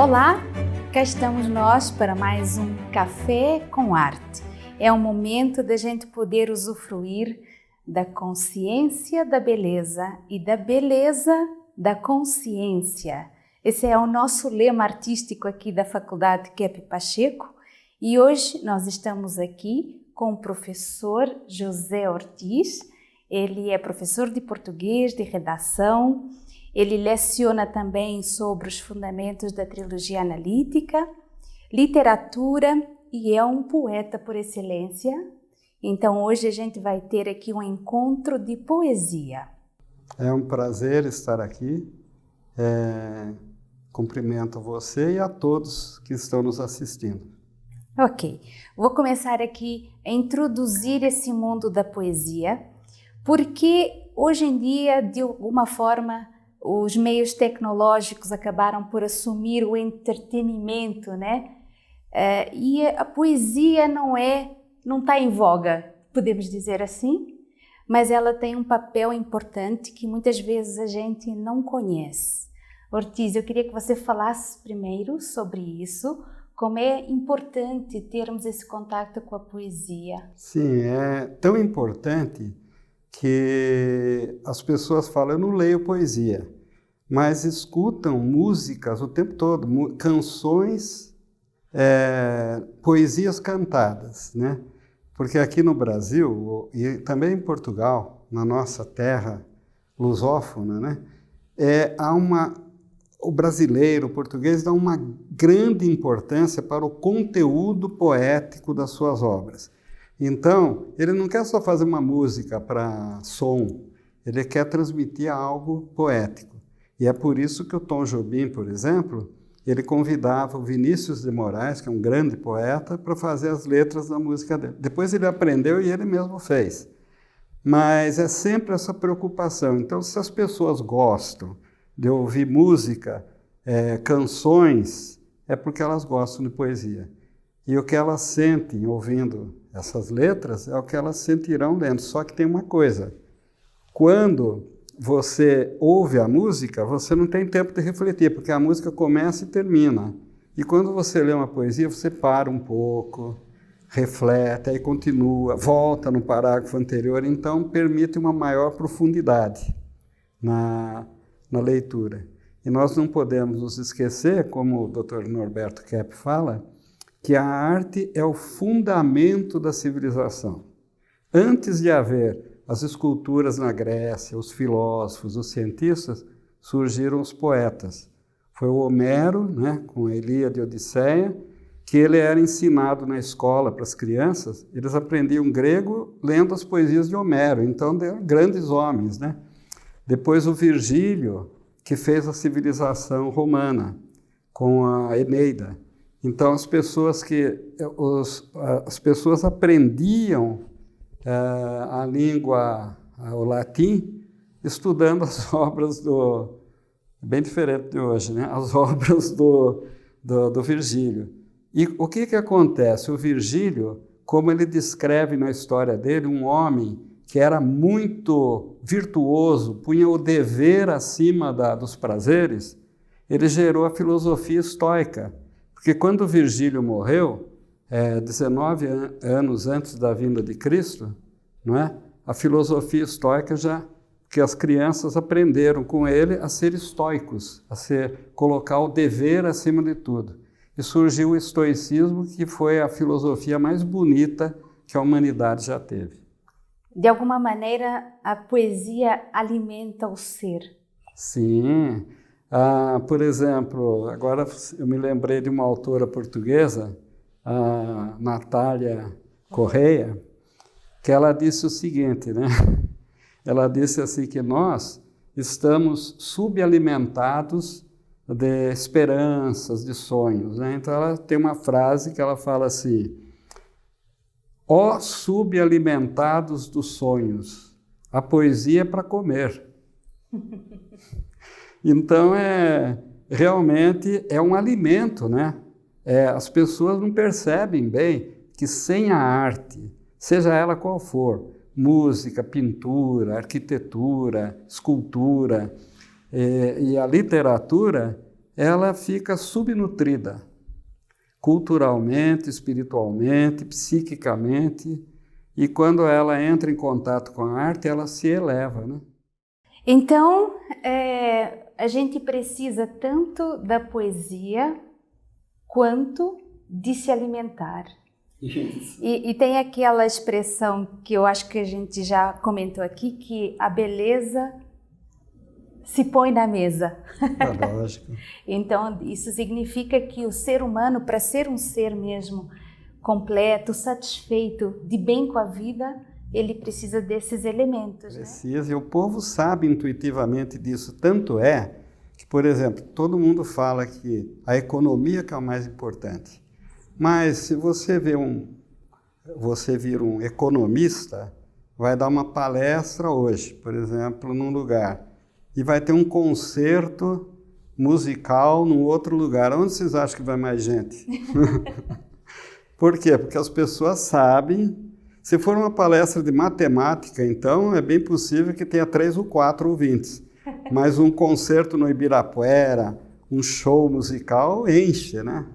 Olá, cá estamos nós para mais um Café com Arte. É um momento da gente poder usufruir da consciência da beleza e da beleza da consciência. Esse é o nosso lema artístico aqui da Faculdade Kepp Pacheco e hoje nós estamos aqui com o professor José Ortiz. Ele é professor de português, de redação. Ele leciona também sobre os fundamentos da trilogia analítica, literatura e é um poeta por excelência. Então hoje a gente vai ter aqui um encontro de poesia. É um prazer estar aqui. Cumprimento você e a todos que estão nos assistindo. Ok, vou começar aqui a introduzir esse mundo da poesia, porque hoje em dia, de alguma forma, os meios tecnológicos acabaram por assumir o entretenimento, né? E a poesia não está em voga, podemos dizer assim, mas ela tem um papel importante que muitas vezes a gente não conhece. Ortiz, eu queria que você falasse primeiro sobre isso, como é importante termos esse contato com a poesia. Sim, é tão importante que as pessoas falam, eu não leio poesia, mas escutam músicas o tempo todo, canções, poesias cantadas, né? Porque aqui no Brasil, e também em Portugal, na nossa terra lusófona, né? O brasileiro, o português, dá uma grande importância para o conteúdo poético das suas obras. Então, ele não quer só fazer uma música para som, ele quer transmitir algo poético. E é por isso que o Tom Jobim, por exemplo, ele convidava o Vinícius de Moraes, que é um grande poeta, para fazer as letras da música dele. Depois ele aprendeu e ele mesmo fez. Mas é sempre essa preocupação. Então, se as pessoas gostam de ouvir música, canções, é porque elas gostam de poesia. E o que elas sentem ouvindo essas letras é o que elas sentirão lendo. Só que tem uma coisa, quando você ouve a música, você não tem tempo de refletir, porque a música começa e termina. E quando você lê uma poesia, você para um pouco, reflete, aí continua, volta no parágrafo anterior, então permite uma maior profundidade na leitura. E nós não podemos nos esquecer, como o Dr. Norberto Kepp fala, que a arte é o fundamento da civilização. Antes de haver as esculturas na Grécia, os filósofos, os cientistas, surgiram os poetas. Foi o Homero, né, com a Ilíada e a Odisseia, que ele era ensinado na escola para as crianças, eles aprendiam grego lendo as poesias de Homero, então eram grandes homens, né? Depois o Virgílio, que fez a civilização romana, com a Eneida. Então as pessoas aprendiam a língua, o latim, estudando as obras bem diferente de hoje, né? As obras do Virgílio. E o que acontece? O Virgílio, como ele descreve na história dele, um homem que era muito virtuoso, punha o dever acima dos prazeres, ele gerou a filosofia estoica. Porque quando Virgílio morreu, 19 anos antes da vinda de Cristo, não é? A filosofia estoica que as crianças aprenderam com ele a ser estoicos, colocar o dever acima de tudo. E surgiu o estoicismo, que foi a filosofia mais bonita que a humanidade já teve. De alguma maneira, a poesia alimenta o ser. Sim. Por exemplo, agora eu me lembrei de uma autora portuguesa, a Natália Correia, que ela disse o seguinte, né? Ela disse assim que nós estamos subalimentados de esperanças, de sonhos, né? Então ela tem uma frase que ela fala assim: ó subalimentados dos sonhos, a poesia é para comer. Então realmente é um alimento, né? As pessoas não percebem bem que sem a arte, seja ela qual for, música, pintura, arquitetura, escultura, e a literatura, ela fica subnutrida, culturalmente, espiritualmente, psiquicamente, e quando ela entra em contato com a arte, ela se eleva, né? Então, a gente precisa tanto da poesia quanto de se alimentar. E tem aquela expressão que eu acho que a gente já comentou aqui, que a beleza se põe na mesa. É lógico. Então, isso significa que o ser humano, para ser um ser mesmo completo, satisfeito, de bem com a vida, ele precisa desses elementos. Precisa, né? E o povo sabe intuitivamente disso. Tanto é que, por exemplo, todo mundo fala que a economia que é o mais importante. Mas se você vir um economista, vai dar uma palestra hoje, por exemplo, num lugar, e vai ter um concerto musical num outro lugar. Onde vocês acham que vai mais gente? Por quê? Porque as pessoas sabem. Se for uma palestra de matemática, então é bem possível que tenha 3 ou 4 ouvintes. Mas um concerto no Ibirapuera, um show musical, enche, né?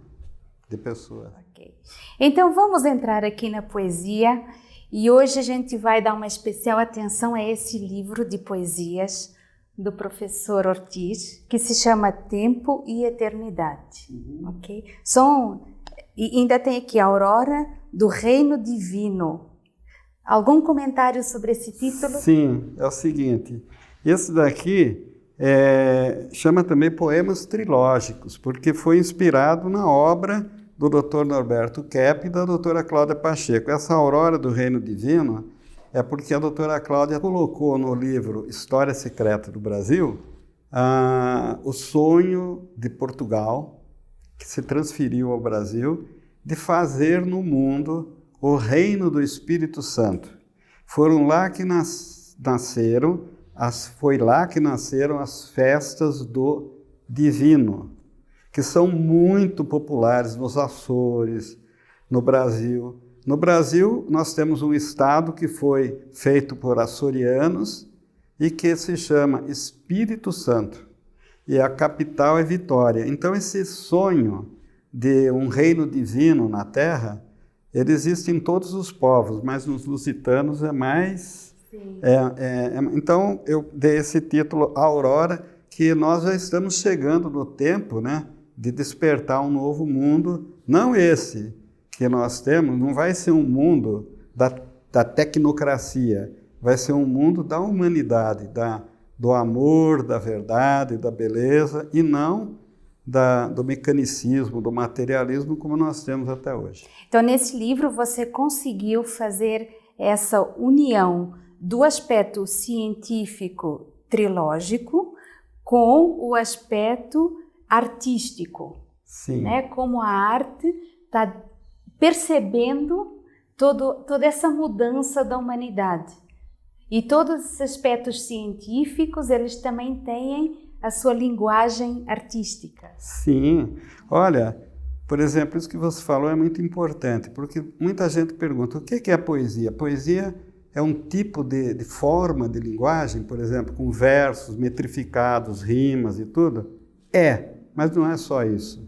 De pessoas. Okay. Então vamos entrar aqui na poesia e hoje a gente vai dar uma especial atenção a esse livro de poesias do professor Ortiz, que se chama Tempo e Eternidade. Okay? E ainda tem aqui a Aurora do Reino Divino. Algum comentário sobre esse título? Sim, é o seguinte, esse daqui chama também Poemas Trilógicos, porque foi inspirado na obra do Dr. Norberto Kepp e da doutora Cláudia Pacheco. Essa Aurora do Reino Divino é porque a doutora Cláudia colocou no livro História Secreta do Brasil o sonho de Portugal, que se transferiu ao Brasil, de fazer no mundo o reino do Espírito Santo. Foram lá que nasceram, foi lá que nasceram as festas do divino, que são muito populares nos Açores, no Brasil. No Brasil, nós temos um estado que foi feito por açorianos e que se chama Espírito Santo. E a capital é Vitória. Então, esse sonho de um reino divino na Terra, ele existe em todos os povos, mas nos lusitanos é mais... Então, eu dei esse título Aurora, que nós já estamos chegando no tempo, né, de despertar um novo mundo. Não esse que nós temos, não vai ser um mundo da tecnocracia, vai ser um mundo da humanidade, do amor, da verdade, da beleza, e não do mecanicismo, do materialismo, como nós temos até hoje. Então, nesse livro, você conseguiu fazer essa união do aspecto científico trilógico com o aspecto artístico. Sim. Né? Como a arte está percebendo toda essa mudança da humanidade. E todos os aspectos científicos, eles também têm a sua linguagem artística. Sim. Olha, por exemplo, isso que você falou é muito importante, porque muita gente pergunta, o que é poesia? Poesia é um tipo de forma de linguagem, por exemplo, com versos metrificados, rimas e tudo? Mas não é só isso.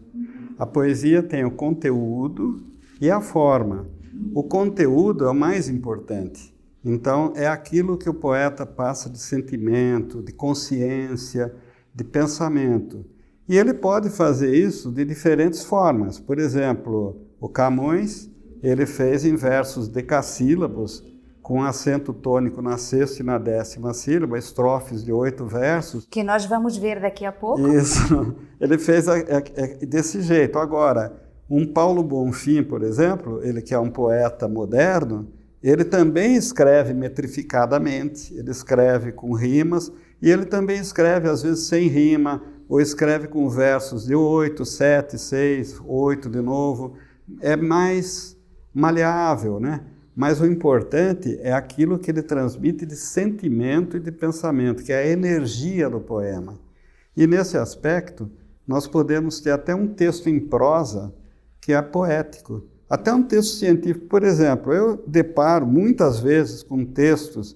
A poesia tem o conteúdo e a forma. O conteúdo é o mais importante. Então, é aquilo que o poeta passa de sentimento, de consciência, de pensamento. E ele pode fazer isso de diferentes formas. Por exemplo, o Camões, ele fez em versos decassílabos, com acento tônico na 6ª e na 10ª sílaba, estrofes de 8 versos. Que nós vamos ver daqui a pouco. Isso, ele fez desse jeito. Agora, um Paulo Bonfim, por exemplo, ele que é um poeta moderno, ele também escreve metrificadamente, ele escreve com rimas, e ele também escreve, às vezes, sem rima, ou escreve com versos de 8, 7, 6, 8 de novo. É mais maleável, né? Mas o importante é aquilo que ele transmite de sentimento e de pensamento, que é a energia do poema. E nesse aspecto, nós podemos ter até um texto em prosa que é poético. Até um texto científico, por exemplo, eu deparo muitas vezes com textos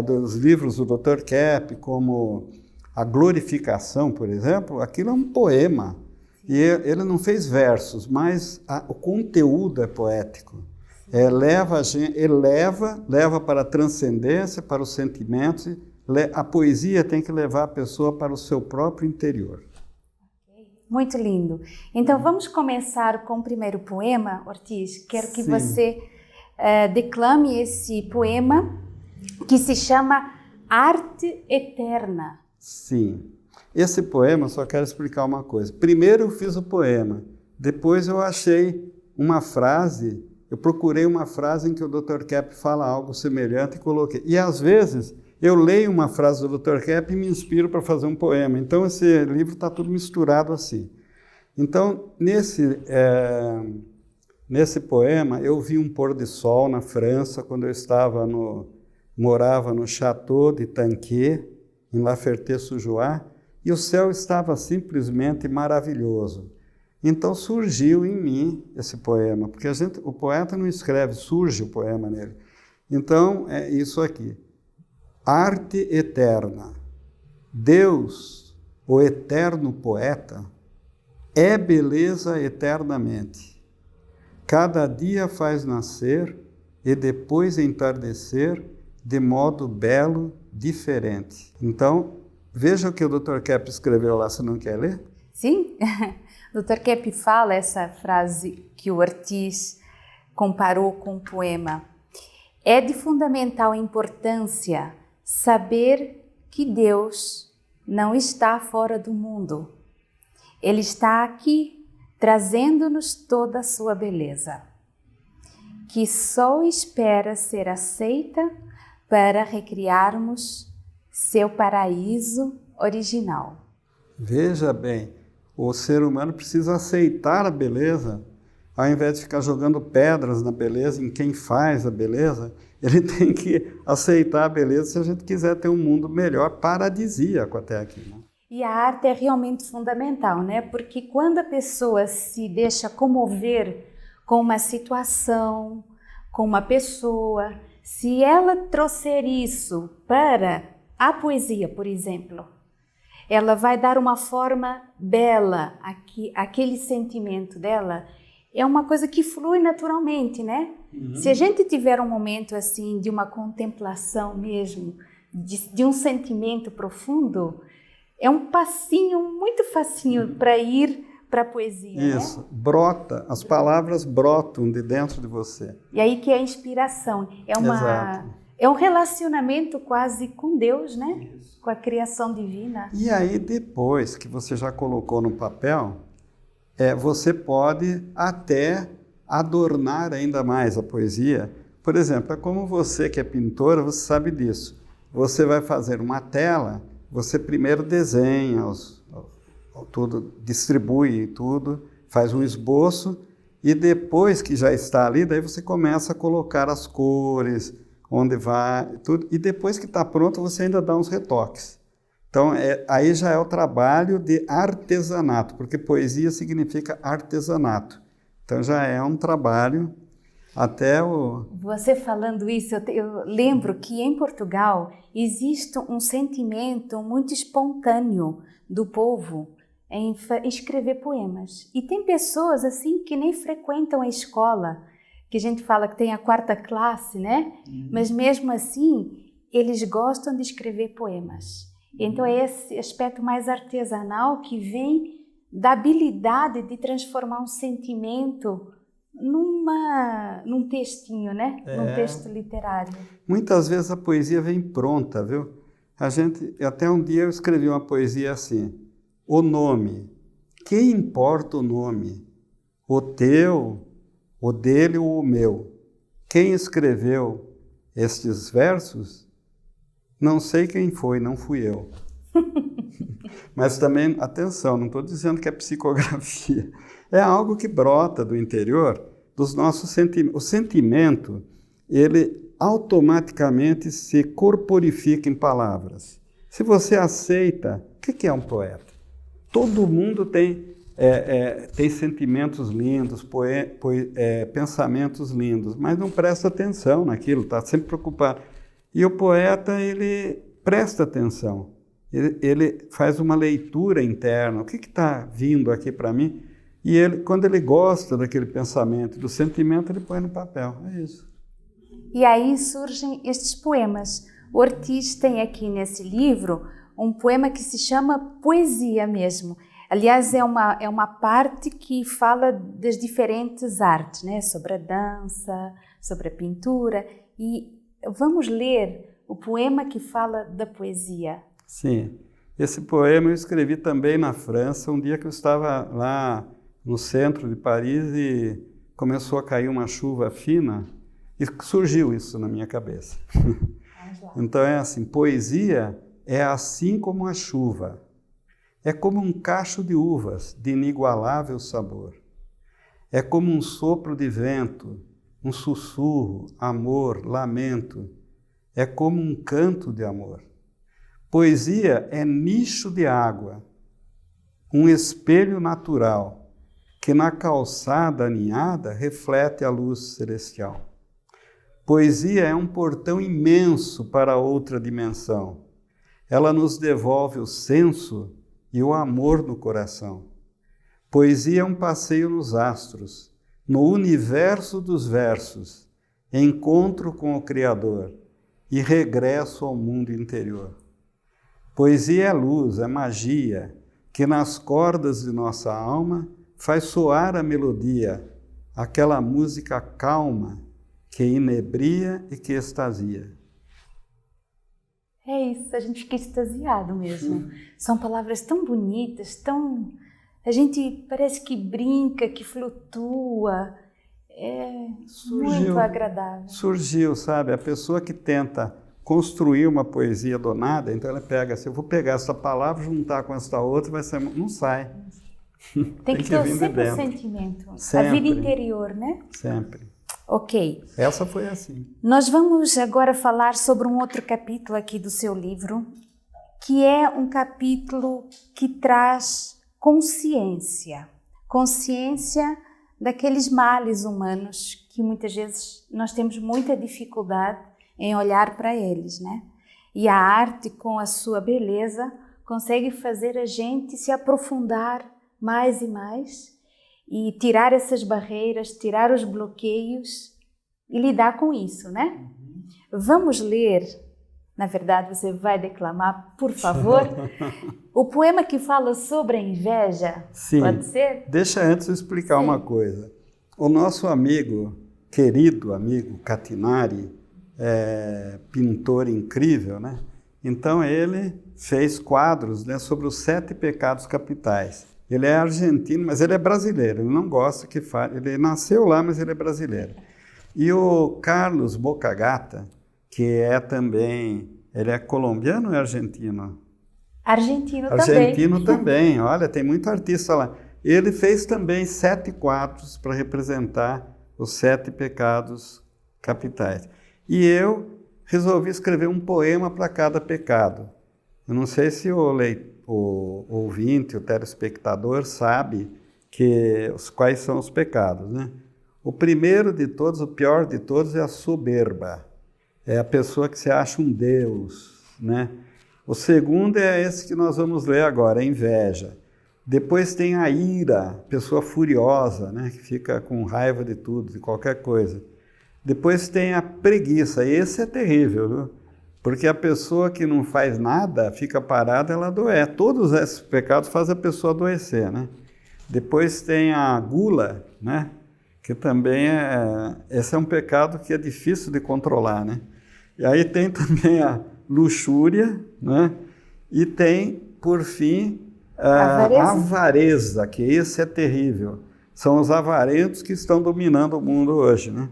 dos livros do Dr. Kepp, como A glorificação, por exemplo, aquilo é um poema. E ele não fez versos, mas o conteúdo é poético. Leva para a transcendência, para os sentimentos. A poesia tem que levar a pessoa para o seu próprio interior. Muito lindo. Então vamos começar com o primeiro poema, Ortiz. Quero que você declame esse poema que se chama Arte Eterna. Sim. Esse poema, só quero explicar uma coisa. Primeiro eu fiz o poema, depois eu achei uma frase, eu procurei uma frase em que o Dr. Kepp fala algo semelhante e coloquei. E às vezes eu leio uma frase do Dr. Kepp e me inspiro para fazer um poema. Então esse livro está tudo misturado assim. Então nesse poema eu vi um pôr de sol na França quando eu morava no Château de Tanquet, em La Ferté-Sous-Joie, e o céu estava simplesmente maravilhoso. Então surgiu em mim esse poema, porque o poeta não escreve, surge o poema nele. Então é isso aqui. Arte eterna. Deus, o eterno poeta, é beleza eternamente. Cada dia faz nascer e depois entardecer de modo belo, diferente. Então, veja o que o Dr. Kepp escreveu lá, você não quer ler? Sim, o Dr. Kepp fala essa frase que o Ortiz comparou com o poema. É de fundamental importância saber que Deus não está fora do mundo. Ele está aqui, trazendo-nos toda a sua beleza, que só espera ser aceita para recriarmos seu paraíso original. Veja bem, o ser humano precisa aceitar a beleza, ao invés de ficar jogando pedras na beleza, em quem faz a beleza, ele tem que aceitar a beleza se a gente quiser ter um mundo melhor, paradisíaco até aqui, né? E a arte é realmente fundamental, né? Porque quando a pessoa se deixa comover com uma situação, com uma pessoa, se ela trouxer isso para a poesia, por exemplo, ela vai dar uma forma bela, aquele sentimento dela é uma coisa que flui naturalmente, né? Uhum. Se a gente tiver um momento assim de uma contemplação mesmo, de um sentimento profundo, é um passinho, muito facinho para ir para a poesia. Isso, né? Brota, as palavras brotam de dentro de você. E aí que é a inspiração, é um relacionamento quase com Deus, né? Isso. Com a criação divina. E aí depois que você já colocou no papel, você pode até adornar ainda mais a poesia. Por exemplo, é como você que é pintora, você sabe disso. Você vai fazer uma tela, você primeiro desenha tudo, distribui tudo, faz um esboço e depois que já está ali, daí você começa a colocar as cores, onde vai, tudo, e depois que está pronto você ainda dá uns retoques. Então aí já é o trabalho de artesanato, porque poesia significa artesanato. Então já é um trabalho até o... Você falando isso, eu lembro que em Portugal existe um sentimento muito espontâneo do povo em escrever poemas. E tem pessoas assim que nem frequentam a escola, que a gente fala que tem a 4ª classe, né? Mas mesmo assim, eles gostam de escrever poemas. Então é esse aspecto mais artesanal que vem da habilidade de transformar um sentimento num textinho, né? Num texto literário. Muitas vezes a poesia vem pronta, viu? Até um dia eu escrevi uma poesia assim: o nome, que importa o nome? O teu, o dele ou o meu? Quem escreveu estes versos? Não sei quem foi, não fui eu. Mas também, atenção, não estou dizendo que é psicografia. É algo que brota do interior, dos nossos sentimentos. O sentimento, ele automaticamente se corporifica em palavras. Se você aceita, o que é um poeta? Todo mundo tem sentimentos lindos, pensamentos lindos, mas não presta atenção naquilo, está sempre preocupado. E o poeta, ele presta atenção. ele faz uma leitura interna, o que está vindo aqui para mim? E ele, quando ele gosta daquele pensamento, do sentimento, ele põe no papel, é isso. E aí surgem estes poemas. O Ortiz tem aqui nesse livro um poema que se chama Poesia mesmo. Aliás, é uma parte que fala das diferentes artes, né? Sobre a dança, sobre a pintura. E vamos ler o poema que fala da poesia. Sim, esse poema eu escrevi também na França, um dia que eu estava lá no centro de Paris e começou a cair uma chuva fina e surgiu isso na minha cabeça. Então é assim, poesia é assim como a chuva, é como um cacho de uvas de inigualável sabor, é como um sopro de vento, um sussurro, amor, lamento, é como um canto de amor. Poesia é nicho de água, um espelho natural, que na calçada aninhada reflete a luz celestial. Poesia é um portão imenso para outra dimensão. Ela nos devolve o senso e o amor no coração. Poesia é um passeio nos astros, no universo dos versos, encontro com o Criador e regresso ao mundo interior. Poesia é luz, é magia, que nas cordas de nossa alma faz soar a melodia, aquela música calma que inebria e que extasia. É isso, a gente fica extasiado mesmo. São palavras tão bonitas, tão... A gente parece que brinca, que flutua. É muito agradável. Surgiu, sabe? A pessoa que tenta construir uma poesia do nada, então ela pega assim, eu vou pegar essa palavra, juntar com essa outra, vai ser... Não sai. Tem que ter sempre o sentimento. Sempre. A vida interior, né? Sempre. Ok. Essa foi assim. Nós vamos agora falar sobre um outro capítulo aqui do seu livro, que é um capítulo que traz consciência. Consciência daqueles males humanos que muitas vezes nós temos muita dificuldade em olhar para eles, né? E a arte, com a sua beleza, consegue fazer a gente se aprofundar mais e mais e tirar essas barreiras, tirar os bloqueios e lidar com isso, né? Vamos ler, na verdade você vai declamar, por favor, o poema que fala sobre a inveja. Sim. Pode ser? Deixa antes eu explicar Sim. uma coisa. O nosso amigo, querido amigo Catinari, é pintor incrível, né? Então ele fez quadros, né, sobre os 7 pecados capitais. Ele é argentino, mas ele é brasileiro, ele não gosta que fale, ele nasceu lá, mas ele é brasileiro. E o Carlos Bocagata, que é também, ele é colombiano ou é argentino? Argentino também, olha, tem muito artista lá. Ele fez também 7 quadros para representar os 7 pecados capitais. E eu resolvi escrever um poema para cada pecado. Eu não sei se o ouvinte, o telespectador, sabe quais são os pecados, né? O primeiro de todos, o pior de todos, é a soberba. É a pessoa que se acha um deus, né? O segundo é esse que nós vamos ler agora, a inveja. Depois tem a ira, pessoa furiosa, né? Que fica com raiva de tudo, de qualquer coisa. Depois tem a preguiça, esse é terrível, viu? Porque a pessoa que não faz nada, fica parada, ela adoece. Todos esses pecados fazem a pessoa adoecer, né? Depois tem a gula, né? Que também esse é um pecado que é difícil de controlar, né? E aí tem também a luxúria, né? E tem, por fim, a avareza, que esse é terrível. São os avarentos que estão dominando o mundo hoje, né?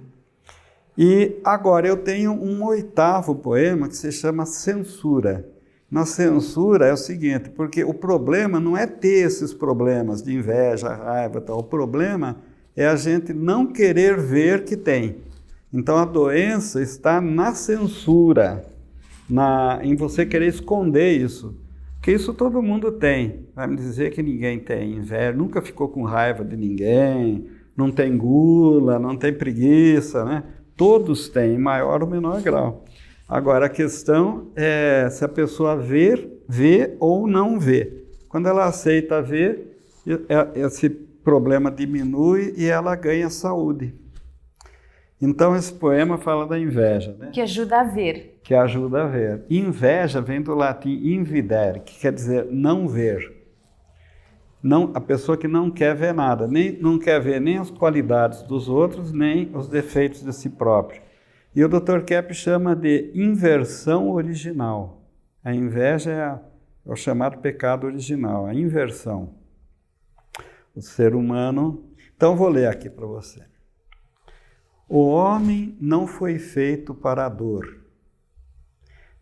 E agora eu tenho um 8º poema que se chama Censura. Na censura é o seguinte, porque o problema não é ter esses problemas de inveja, raiva e tal. O problema é a gente não querer ver que tem. Então a doença está na censura, em você querer esconder isso. Porque isso todo mundo tem. Vai me dizer que ninguém tem inveja, nunca ficou com raiva de ninguém, não tem gula, não tem preguiça, né? Todos têm, em maior ou menor grau. Agora, a questão é se a pessoa vê ou não vê. Quando ela aceita ver, esse problema diminui e ela ganha saúde. Então, esse poema fala da inveja, né? Que ajuda a ver. Que ajuda a ver. Inveja vem do latim invidere, que quer dizer não ver. Não, a pessoa que não quer ver nada, não quer ver nem as qualidades dos outros, nem os defeitos de si próprio. E o Dr. Kepp chama de inversão original. A inveja é o chamado pecado original, a inversão. O ser humano... Então, vou ler aqui para você. O homem não foi feito para a dor,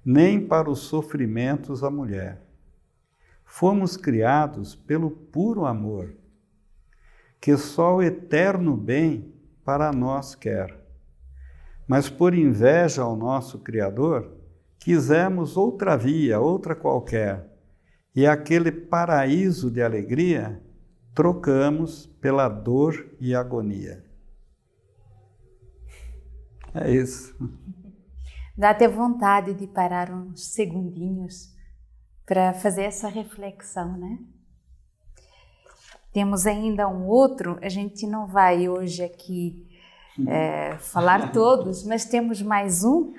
nem para os sofrimentos a mulher. Fomos criados pelo puro amor, que só o eterno bem para nós quer. Mas por inveja ao nosso Criador, quisemos outra via, outra qualquer, e aquele paraíso de alegria trocamos pela dor e agonia. É isso. Dá até vontade de parar uns segundinhos para fazer essa reflexão, né? Temos ainda um outro, a gente não vai hoje aqui falar todos, mas temos mais um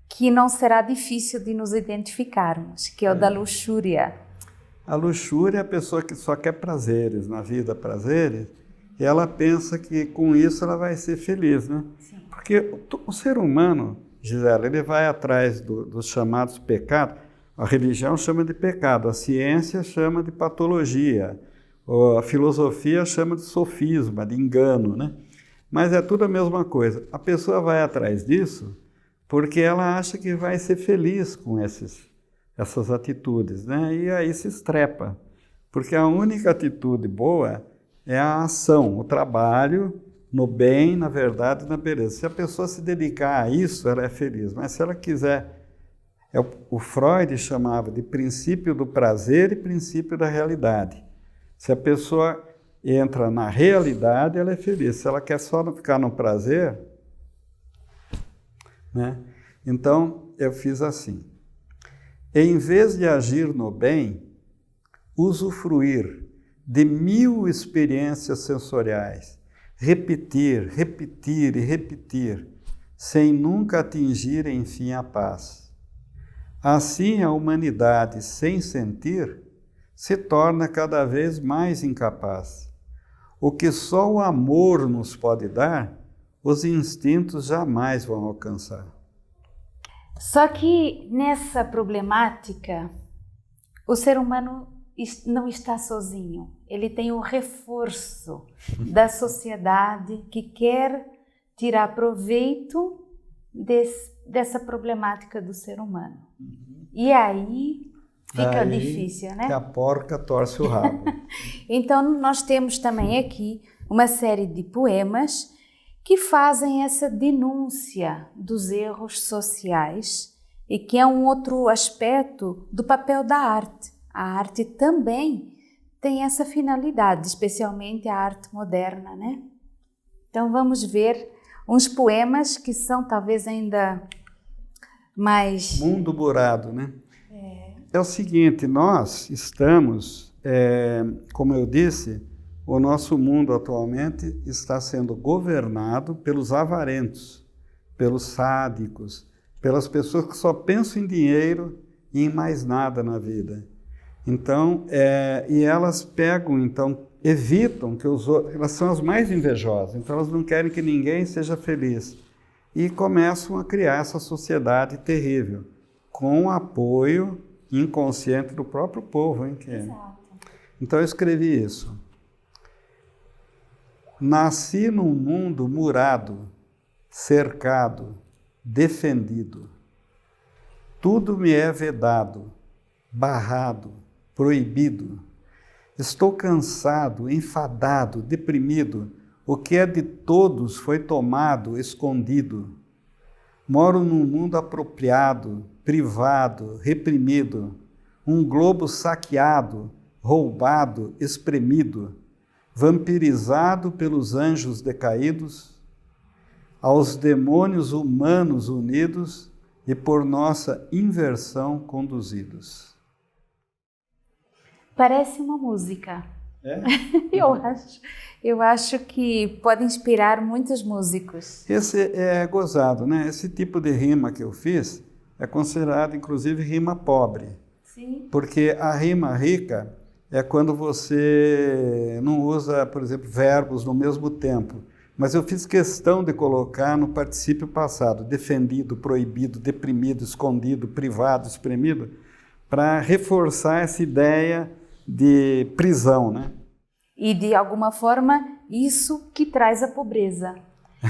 que não será difícil de nos identificarmos, que é o da luxúria. A luxúria é a pessoa que só quer prazeres, na vida prazeres, e ela pensa que com isso ela vai ser feliz, né? Sim. Porque o ser humano, Gisela, ele vai atrás dos chamados pecados. A religião chama de pecado, a ciência chama de patologia, a filosofia chama de sofisma, de engano, né? Mas é tudo a mesma coisa. A pessoa vai atrás disso porque ela acha que vai ser feliz com essas atitudes, né? E aí se estrepa, porque a única atitude boa é a ação, o trabalho no bem, na verdade, na beleza. Se a pessoa se dedicar a isso, ela é feliz. Mas se ela quiser, o Freud chamava de princípio do prazer e princípio da realidade. Se a pessoa entra na realidade, ela é feliz. Se ela quer só ficar no prazer, né? Então, eu fiz assim. Em vez de agir no bem, usufruir de 1000 experiências sensoriais, repetir, repetir e repetir, sem nunca atingir, enfim, a paz. Assim, a humanidade, sem sentir, se torna cada vez mais incapaz. O que só o amor nos pode dar, os instintos jamais vão alcançar. Só que nessa problemática, o ser humano não está sozinho. Ele tem o reforço da sociedade que quer tirar proveito dessa problemática do ser humano. E aí fica difícil, né? Que a porca torce o rabo. Então, nós temos também aqui uma série de poemas que fazem essa denúncia dos erros sociais e que é um outro aspecto do papel da arte. A arte também tem essa finalidade, especialmente a arte moderna, né? Então vamos ver uns poemas que são talvez ainda mais... Mundo burado, né? É o seguinte, nós estamos, como eu disse, o nosso mundo atualmente está sendo governado pelos avarentos, pelos sádicos, pelas pessoas que só pensam em dinheiro e em mais nada na vida. Então, e elas pegam, então, evitam que os outros, elas são as mais invejosas, então elas não querem que ninguém seja feliz. E começam a criar essa sociedade terrível, com o apoio inconsciente do próprio povo, hein? Exato. Então eu escrevi isso. Nasci num mundo murado, cercado, defendido. Tudo me é vedado, barrado, proibido. Estou cansado, enfadado, deprimido. O que é de todos foi tomado, escondido. Moro num mundo apropriado, privado, reprimido. Um globo saqueado, roubado, espremido. Vampirizado pelos anjos decaídos. Aos demônios humanos unidos, e por nossa inversão conduzidos. Parece uma música. É? Eu acho que pode inspirar muitos músicos. Esse é gozado, né? Esse tipo de rima que eu fiz é considerado, inclusive, rima pobre. Sim. Porque a rima rica é quando você não usa, por exemplo, verbos no mesmo tempo. Mas eu fiz questão de colocar no particípio passado, defendido, proibido, deprimido, escondido, privado, espremido, para reforçar essa ideia de prisão, né? E, de alguma forma, isso que traz a pobreza.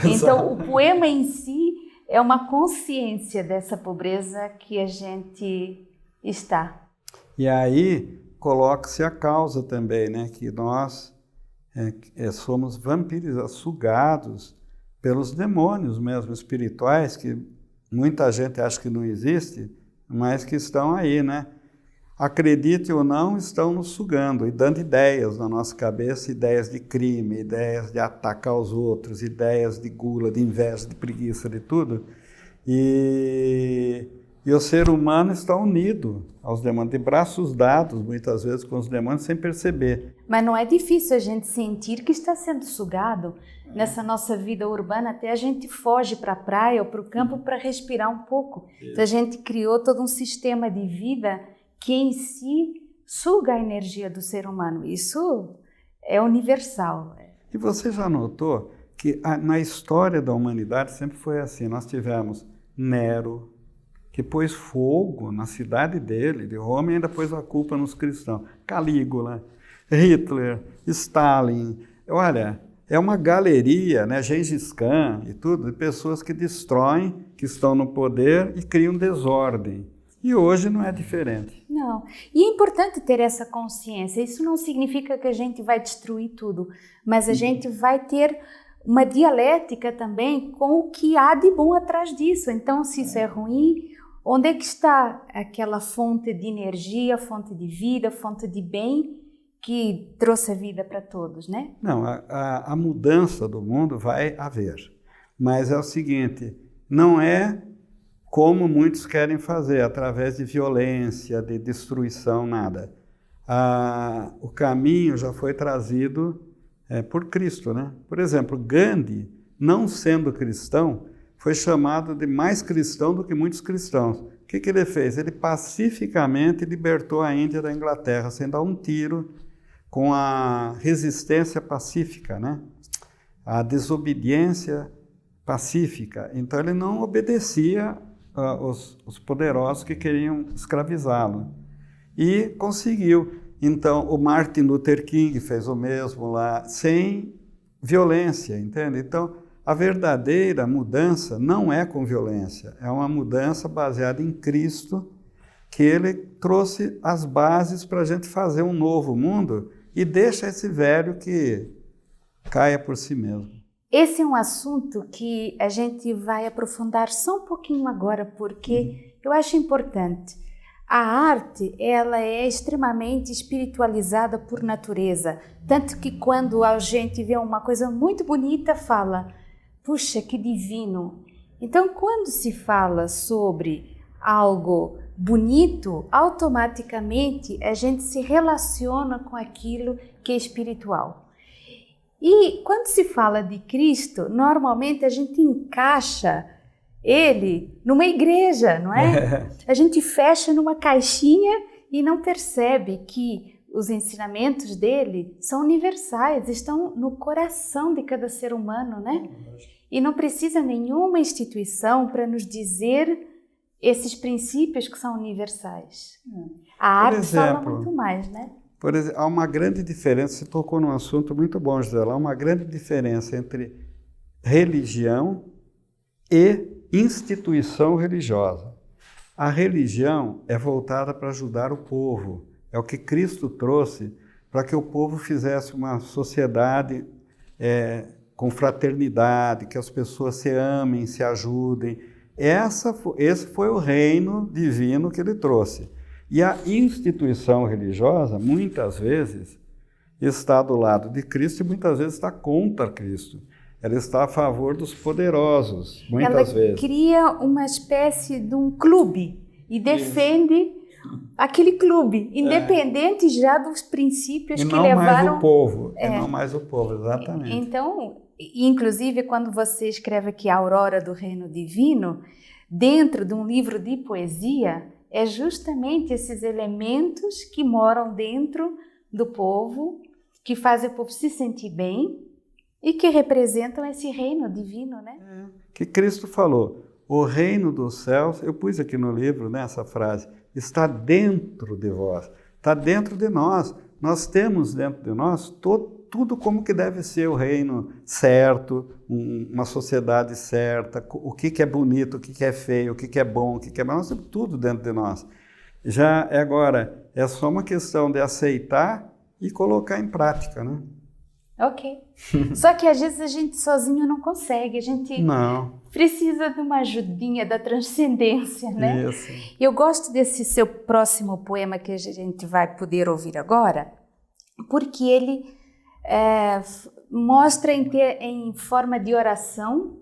Então, o poema em si é uma consciência dessa pobreza que a gente está. E aí, coloca-se a causa também, né? Que nós somos vampirizados, sugados pelos demônios mesmo, espirituais, que muita gente acha que não existe, mas que estão aí, né? Acredite ou não, estão nos sugando e dando ideias na nossa cabeça, ideias de crime, ideias de atacar os outros, ideias de gula, de inveja, de preguiça, de tudo. E o ser humano está unido aos demônios, de braços dados, muitas vezes, com os demônios, sem perceber. Mas não é difícil a gente sentir que está sendo sugado nessa nossa vida urbana, até a gente foge para a praia ou para o campo para respirar um pouco. Então, a gente criou todo um sistema de vida que em si suga a energia do ser humano. Isso é universal. E você já notou que na história da humanidade sempre foi assim. Nós tivemos Nero, que pôs fogo na cidade dele, de Roma, e ainda pôs a culpa nos cristãos. Calígula, Hitler, Stalin. Olha, é uma galeria, né? Gengis Khan e tudo, de pessoas que destroem, que estão no poder e criam desordem. E hoje não é diferente. Não. E é importante ter essa consciência. Isso não significa que a gente vai destruir tudo, mas a gente vai ter uma dialética também com o que há de bom atrás disso. Então, se isso é ruim, onde é que está aquela fonte de energia, fonte de vida, fonte de bem que trouxe a vida para todos, né? Não, a mudança do mundo vai haver. Mas é o seguinte, não é como muitos querem fazer, através de violência, de destruição, nada. O caminho já foi trazido por Cristo, né? Por exemplo, Gandhi, não sendo cristão, foi chamado de mais cristão do que muitos cristãos. O que ele fez? Ele pacificamente libertou a Índia da Inglaterra, sem dar um tiro, com a resistência pacífica, né? A desobediência pacífica. Então ele não obedecia os poderosos que queriam escravizá-lo. E conseguiu. Então, o Martin Luther King fez o mesmo lá, sem violência, entende? Então, a verdadeira mudança não é com violência, é uma mudança baseada em Cristo, que ele trouxe as bases para a gente fazer um novo mundo e deixa esse velho que caia por si mesmo. Esse é um assunto que a gente vai aprofundar só um pouquinho agora, porque eu acho importante. A arte, ela é extremamente espiritualizada por natureza, tanto que quando a gente vê uma coisa muito bonita, fala, puxa, que divino. Então, quando se fala sobre algo bonito, automaticamente a gente se relaciona com aquilo que é espiritual. E quando se fala de Cristo, normalmente a gente encaixa ele numa igreja, não é? A gente fecha numa caixinha e não percebe que os ensinamentos dele são universais, estão no coração de cada ser humano, né? E não precisa nenhuma instituição para nos dizer esses princípios que são universais. A arte fala muito mais, né? Por exemplo, há uma grande diferença, você tocou num assunto muito bom, Gisela, há uma grande diferença entre religião e instituição religiosa. A religião é voltada para ajudar o povo, é o que Cristo trouxe para que o povo fizesse uma sociedade com fraternidade, que as pessoas se amem, se ajudem. Esse foi o reino divino que ele trouxe. E a instituição religiosa, muitas vezes, está do lado de Cristo e muitas vezes está contra Cristo. ela está a favor dos poderosos, muitas Ela vezes. cria uma espécie de um clube e defende aquele clube, independente já dos princípios E que não levaram... mais o povo, e não mais o povo, exatamente. Então, inclusive, quando você escreve aqui a Aurora do Reino Divino, dentro de um livro de poesia, é justamente esses elementos que moram dentro do povo, que fazem o povo se sentir bem e que representam esse reino divino, né? Que Cristo falou, o reino dos céus, eu pus aqui no livro, né, essa frase, está dentro de vós, está dentro de nós. Nós temos dentro de nós tudo como que deve ser o reino certo, uma sociedade certa, o que é bonito, o que é feio, o que é bom, o que é mal, nós temos tudo dentro de nós. Já agora, é só uma questão de aceitar e colocar em prática, né? Ok. Só que às vezes a gente sozinho não consegue, a gente precisa de uma ajudinha da transcendência, né? Isso. Eu gosto desse seu próximo poema que a gente vai poder ouvir agora, porque ele mostra em forma de oração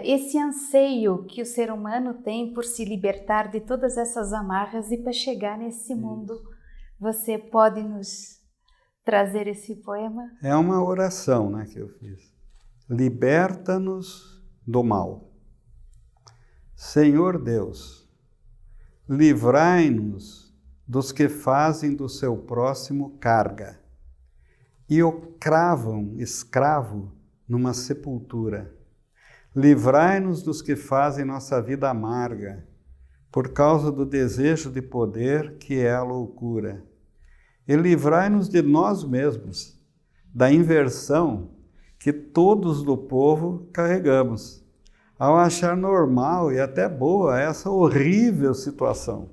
esse anseio que o ser humano tem por se libertar de todas essas amarras e para chegar nesse mundo. Você pode nos trazer esse poema? É uma oração, né, que eu fiz. Liberta-nos do mal. Senhor Deus, livrai-nos dos que fazem do seu próximo carga e o cravam escravo numa sepultura. Livrai-nos dos que fazem nossa vida amarga por causa do desejo de poder que é a loucura. E livrai-nos de nós mesmos, da inversão que todos do povo carregamos, ao achar normal e até boa essa horrível situação,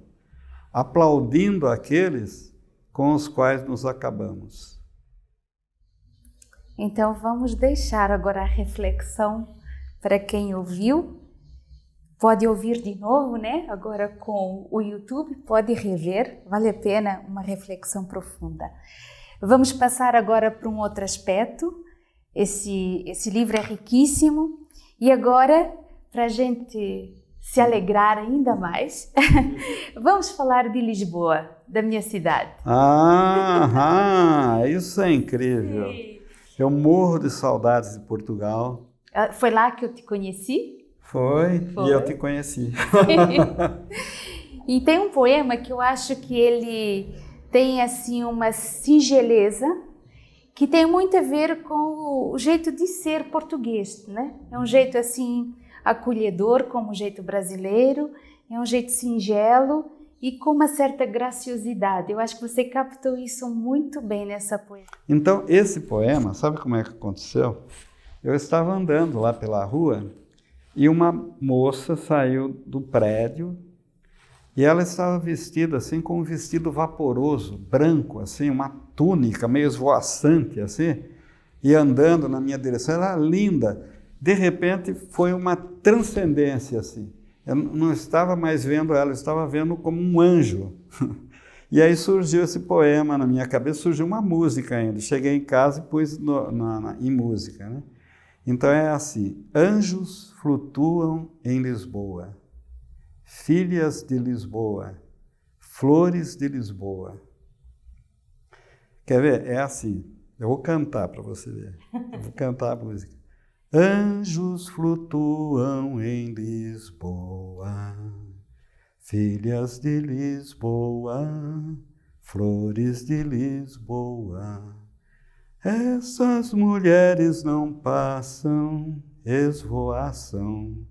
aplaudindo aqueles com os quais nos acabamos. Então vamos deixar agora a reflexão para quem ouviu. Pode ouvir de novo, né? Agora com o YouTube, pode rever, vale a pena uma reflexão profunda. Vamos passar agora para um outro aspecto. Esse livro é riquíssimo e agora, para a gente se alegrar ainda mais, vamos falar de Lisboa, da minha cidade. Isso é incrível. Sim. Eu morro de saudades de Portugal. Foi lá que eu te conheci? Foi, e eu te conheci. E tem um poema que eu acho que ele tem assim uma singeleza que tem muito a ver com o jeito de ser português, né? É um jeito assim acolhedor, como o jeito brasileiro, é um jeito singelo e com uma certa graciosidade. Eu acho que você captou isso muito bem nessa poesia. Então, esse poema, sabe como é que aconteceu? Eu estava andando lá pela rua e uma moça saiu do prédio e ela estava vestida assim com um vestido vaporoso, branco, assim, uma túnica meio esvoaçante, assim, e andando na minha direção. Ela era linda. De repente, foi uma transcendência, assim. Eu não estava mais vendo ela, eu estava vendo como um anjo. E aí surgiu esse poema na minha cabeça, surgiu uma música ainda. Cheguei em casa e pus em música, né? Então é assim: anjos flutuam em Lisboa, filhas de Lisboa, flores de Lisboa. Quer ver? É assim, eu vou cantar para você ver. Eu vou cantar a música. Anjos flutuam em Lisboa, filhas de Lisboa, flores de Lisboa. Essas mulheres não passam, esvoaçam,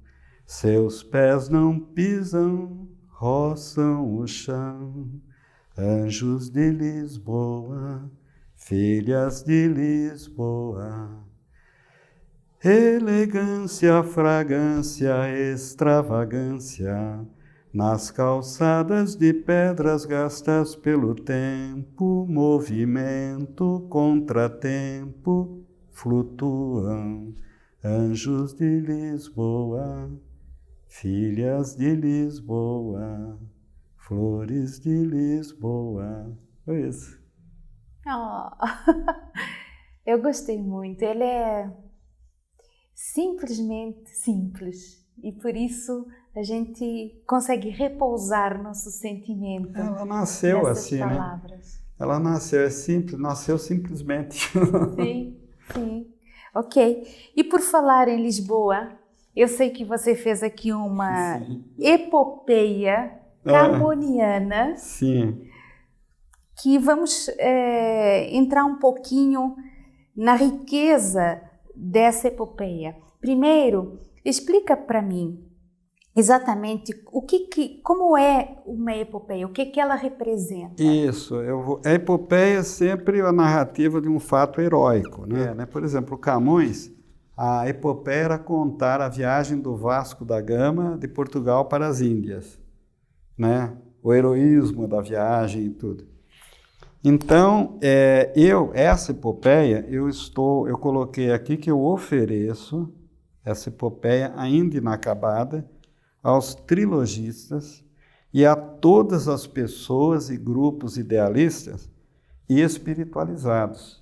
seus pés não pisam, roçam o chão. Anjos de Lisboa, filhas de Lisboa. Elegância, fragrância, extravagância, nas calçadas de pedras gastas pelo tempo, movimento, contratempo, flutuam. Anjos de Lisboa, filhas de Lisboa, flores de Lisboa. Foi isso. Oh, eu gostei muito. Ele é simplesmente simples. E por isso a gente consegue repousar nosso sentimento. Ela nasceu assim, palavras. Né? Ela nasceu, é simples, nasceu simplesmente. Sim, sim. Ok. E por falar em Lisboa, eu sei que você fez aqui uma epopeia camoniana. Sim. Que vamos entrar um pouquinho na riqueza dessa epopeia. Primeiro, explica para mim exatamente como é uma epopeia, o que ela representa. Isso, a epopeia é sempre a narrativa de um fato heróico, né? Por exemplo, Camões, a epopeia era contar a viagem do Vasco da Gama de Portugal para as Índias, né? O heroísmo da viagem e tudo. Então, essa epopeia, eu coloquei aqui que eu ofereço essa epopeia ainda inacabada aos trilogistas e a todas as pessoas e grupos idealistas e espiritualizados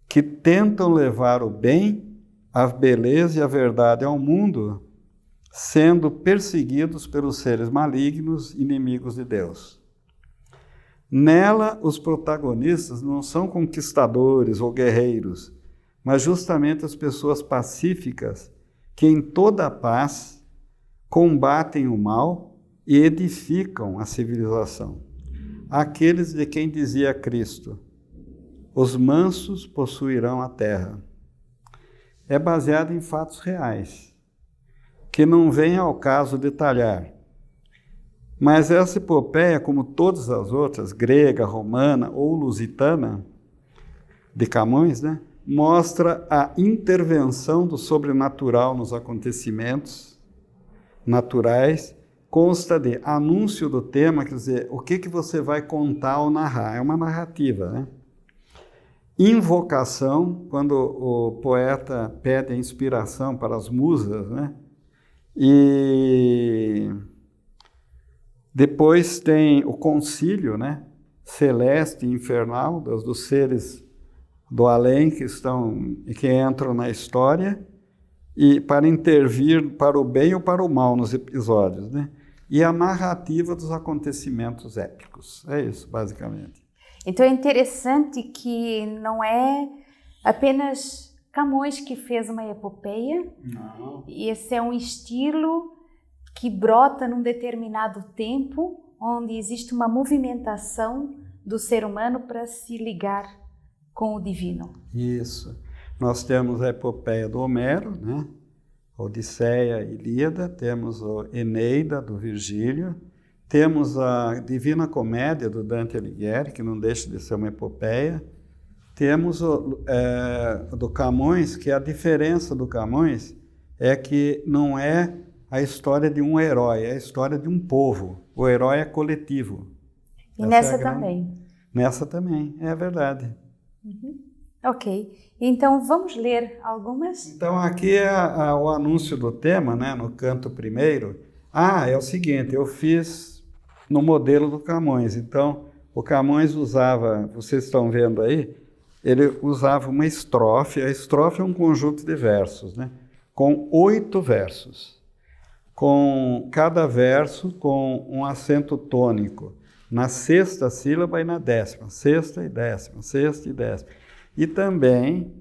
que tentam levar o bem, a beleza e a verdade ao mundo, sendo perseguidos pelos seres malignos, inimigos de Deus. Nela, os protagonistas não são conquistadores ou guerreiros, mas justamente as pessoas pacíficas que em toda a paz combatem o mal e edificam a civilização. Aqueles de quem dizia Cristo, os mansos possuirão a terra. É baseado em fatos reais, que não vem ao caso detalhar. Mas essa epopeia, como todas as outras, grega, romana ou lusitana, de Camões, né, mostra a intervenção do sobrenatural nos acontecimentos naturais, consta de anúncio do tema, quer dizer, o que você vai contar ou narrar, é uma narrativa, né? Invocação, quando o poeta pede a inspiração para as musas, né? E depois tem o concílio, né? Celeste e infernal, dos seres do além que entram na história, e para intervir para o bem ou para o mal nos episódios, né? E a narrativa dos acontecimentos épicos. É isso, basicamente. Então é interessante que não é apenas Camões que fez uma epopeia. Não. Esse é um estilo que brota num determinado tempo, onde existe uma movimentação do ser humano para se ligar com o divino. Isso. Nós temos a epopeia do Homero, né? A Odisseia e Ilíada, temos a Eneida, do Virgílio, temos a Divina Comédia, do Dante Alighieri, que não deixa de ser uma epopeia, temos do Camões, que a diferença do Camões é que não é a história de um herói, é a história de um povo. O herói é coletivo. E nessa também. Nessa também, é verdade. Uhum. Ok, então vamos ler algumas? Então aqui é o anúncio do tema, né, no canto primeiro. É o seguinte, eu fiz no modelo do Camões. Então o Camões usava, vocês estão vendo aí, ele usava uma estrofe. A estrofe é um conjunto de versos, né, com 8 versos, com cada verso com um acento tônico na 6ª sílaba e na 10ª, 6ª e 10ª, 6ª e 10ª. E também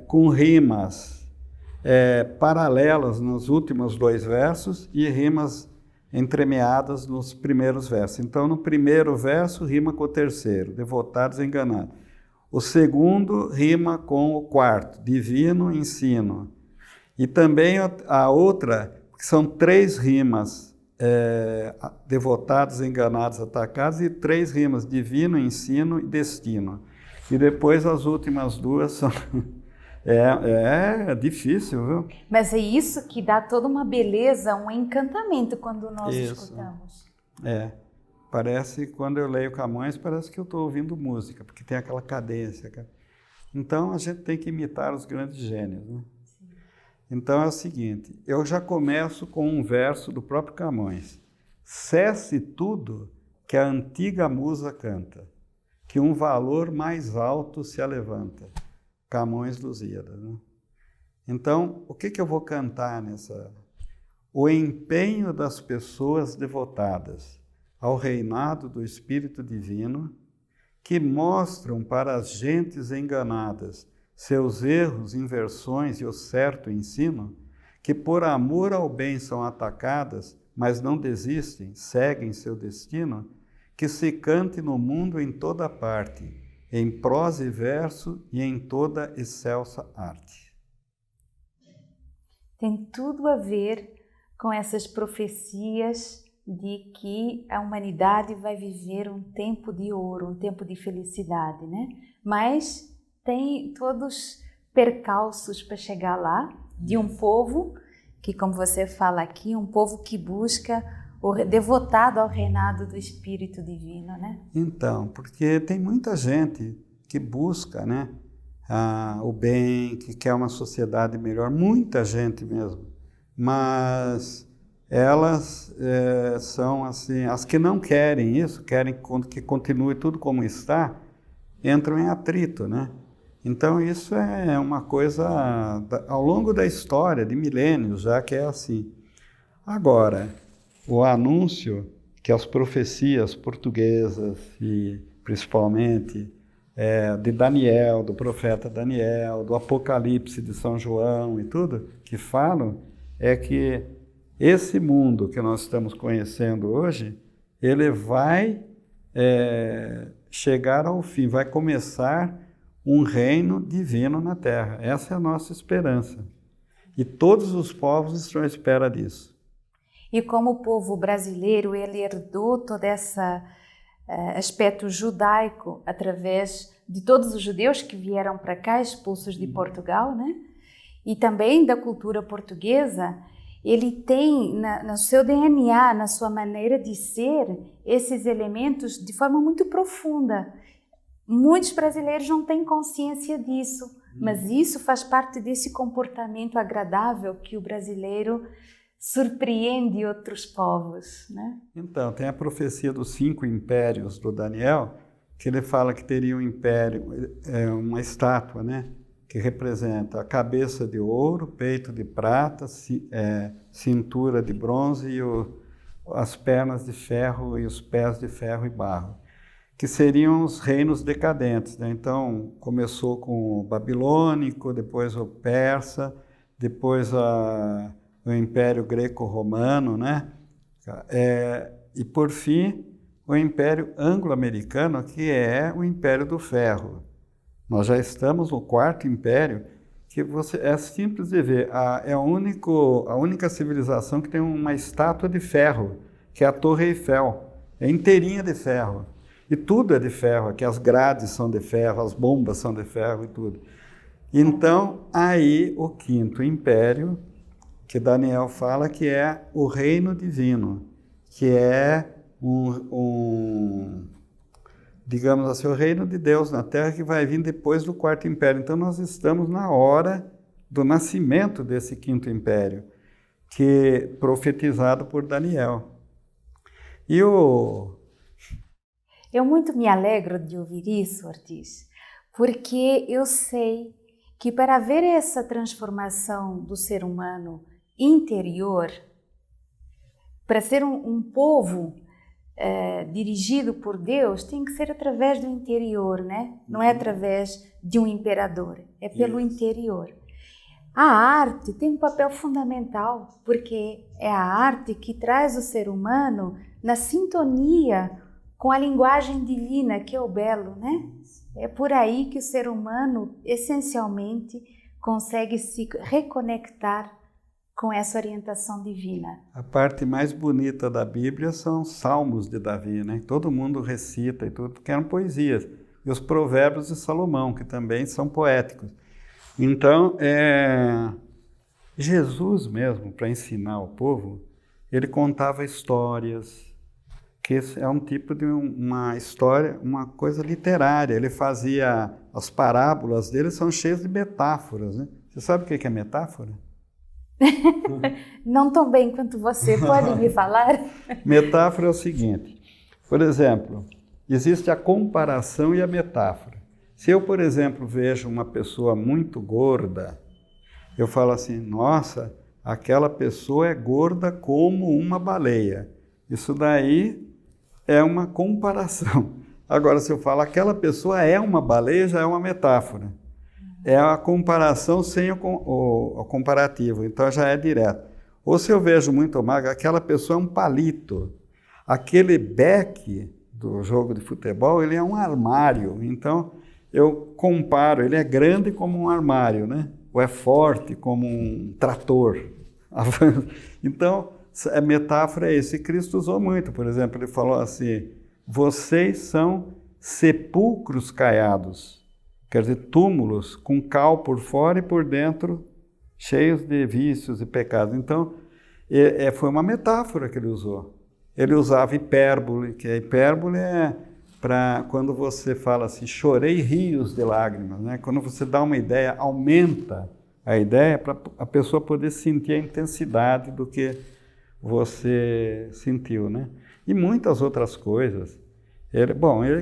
com rimas paralelas nos últimos 2 versos e rimas entremeadas nos primeiros versos. Então, no primeiro verso, rima com o terceiro, devotados e enganados. O segundo rima com o quarto, divino ensino. E também a outra, que são 3 rimas, devotados, enganados, atacados, e 3 rimas, divino, ensino e destino. E depois as últimas 2 são... É difícil, viu? Mas é isso que dá toda uma beleza, um encantamento quando nós escutamos. Parece, quando eu leio Camões, parece que eu estou ouvindo música, porque tem aquela cadência. Então, a gente tem que imitar os grandes gênios, né? Sim. Então, é o seguinte, eu já começo com um verso do próprio Camões. Cesse tudo que a antiga musa canta, que um valor mais alto se alevanta. Camões, Lusíada, né? Então, o que eu vou cantar nessa? O empenho das pessoas devotadas ao reinado do Espírito Divino, que mostram para as gentes enganadas seus erros, inversões e o certo ensino, que por amor ao bem são atacadas, mas não desistem, seguem seu destino, que se cante no mundo em toda parte, em prosa e verso e em toda excelsa arte. Tem tudo a ver com essas profecias de que a humanidade vai viver um tempo de ouro, um tempo de felicidade, né? Mas tem todos percalços para chegar lá, de um povo que, como você fala aqui, um povo que busca devotado ao reinado do Espírito Divino, né? Então, porque tem muita gente que busca, né, o bem, que quer uma sociedade melhor, muita gente mesmo, mas elas são assim, as que não querem isso, querem que continue tudo como está, entram em atrito, né? Então isso é uma coisa ao longo da história, de milênios já, que é assim. Agora, o anúncio que as profecias portuguesas, e principalmente de Daniel, do profeta Daniel, do Apocalipse de São João e tudo, que falam, é que esse mundo que nós estamos conhecendo hoje, ele vai chegar ao fim, vai começar um reino divino na Terra. Essa é a nossa esperança. E todos os povos estão à espera disso. E como o povo brasileiro, ele herdou todo esse aspecto judaico através de todos os judeus que vieram para cá, expulsos de Portugal, né? E também da cultura portuguesa, ele tem no seu DNA, na sua maneira de ser, esses elementos de forma muito profunda. Muitos brasileiros não têm consciência disso, mas isso faz parte desse comportamento agradável que o brasileiro surpreende outros povos, né? Então, tem a profecia dos 5 impérios do Daniel, que ele fala que teria um império, uma estátua, né, que representa a cabeça de ouro, peito de prata, cintura de bronze e as pernas de ferro e os pés de ferro e barro, que seriam os reinos decadentes, né? Então, começou com o babilônico, depois o persa, depois o Império Greco-Romano, né? E, por fim, o Império Anglo-Americano, que é o Império do Ferro. Nós já estamos no 4º Império, que é simples de ver, é a única civilização que tem uma estátua de ferro, que é a Torre Eiffel, é inteirinha de ferro. E tudo é de ferro, aqui as grades são de ferro, as bombas são de ferro e tudo. Então, aí o 5º Império, que Daniel fala que é o reino divino, que é digamos assim, o reino de Deus na Terra, que vai vir depois do 4º Império. Então nós estamos na hora do nascimento desse 5º Império, que profetizado por Daniel. Eu muito me alegro de ouvir isso, Ortiz, porque eu sei que para haver essa transformação do ser humano interior, para ser um povo dirigido por Deus, tem que ser através do interior, né? Não é através de um imperador, é pelo interior. A arte tem um papel fundamental, porque é a arte que traz o ser humano na sintonia com a linguagem divina, que é o belo, né? É por aí que o ser humano, essencialmente, consegue se reconectar com essa orientação divina. A parte mais bonita da Bíblia são os Salmos de Davi, né? Todo mundo recita e tudo, porque eram poesias. E os Provérbios de Salomão, que também são poéticos. Então, Jesus mesmo, para ensinar o povo, ele contava histórias, que é um tipo de uma história, uma coisa literária. Ele fazia, as parábolas dele são cheias de metáforas, né? Você sabe o que é metáfora? Não tão bem quanto você, pode me falar? Metáfora é o seguinte, por exemplo, existe a comparação e a metáfora. Se eu, por exemplo, vejo uma pessoa muito gorda Eu falo assim, nossa, aquela pessoa é gorda como uma baleia. Isso daí é uma comparação. Agora, se eu falo aquela pessoa é uma baleia, já é uma metáfora. É a comparação sem o comparativo, então já é direto. Ou se eu vejo muito magro, aquela pessoa é um palito. Aquele beck do jogo de futebol, ele é um armário. Então, eu comparo, ele é grande como um armário, né? Ou é forte como um trator. Então, a metáfora é isso. E Cristo usou muito, por exemplo, ele falou assim, vocês são sepulcros caiados, quer dizer, túmulos com cal por fora e por dentro cheios de vícios e pecados. Então, foi uma metáfora que ele usou. Ele usava hipérbole, que a hipérbole é para quando você fala assim, chorei rios de lágrimas, né? Quando você dá uma ideia, aumenta a ideia para a pessoa poder sentir a intensidade do que você sentiu, né? E muitas outras coisas.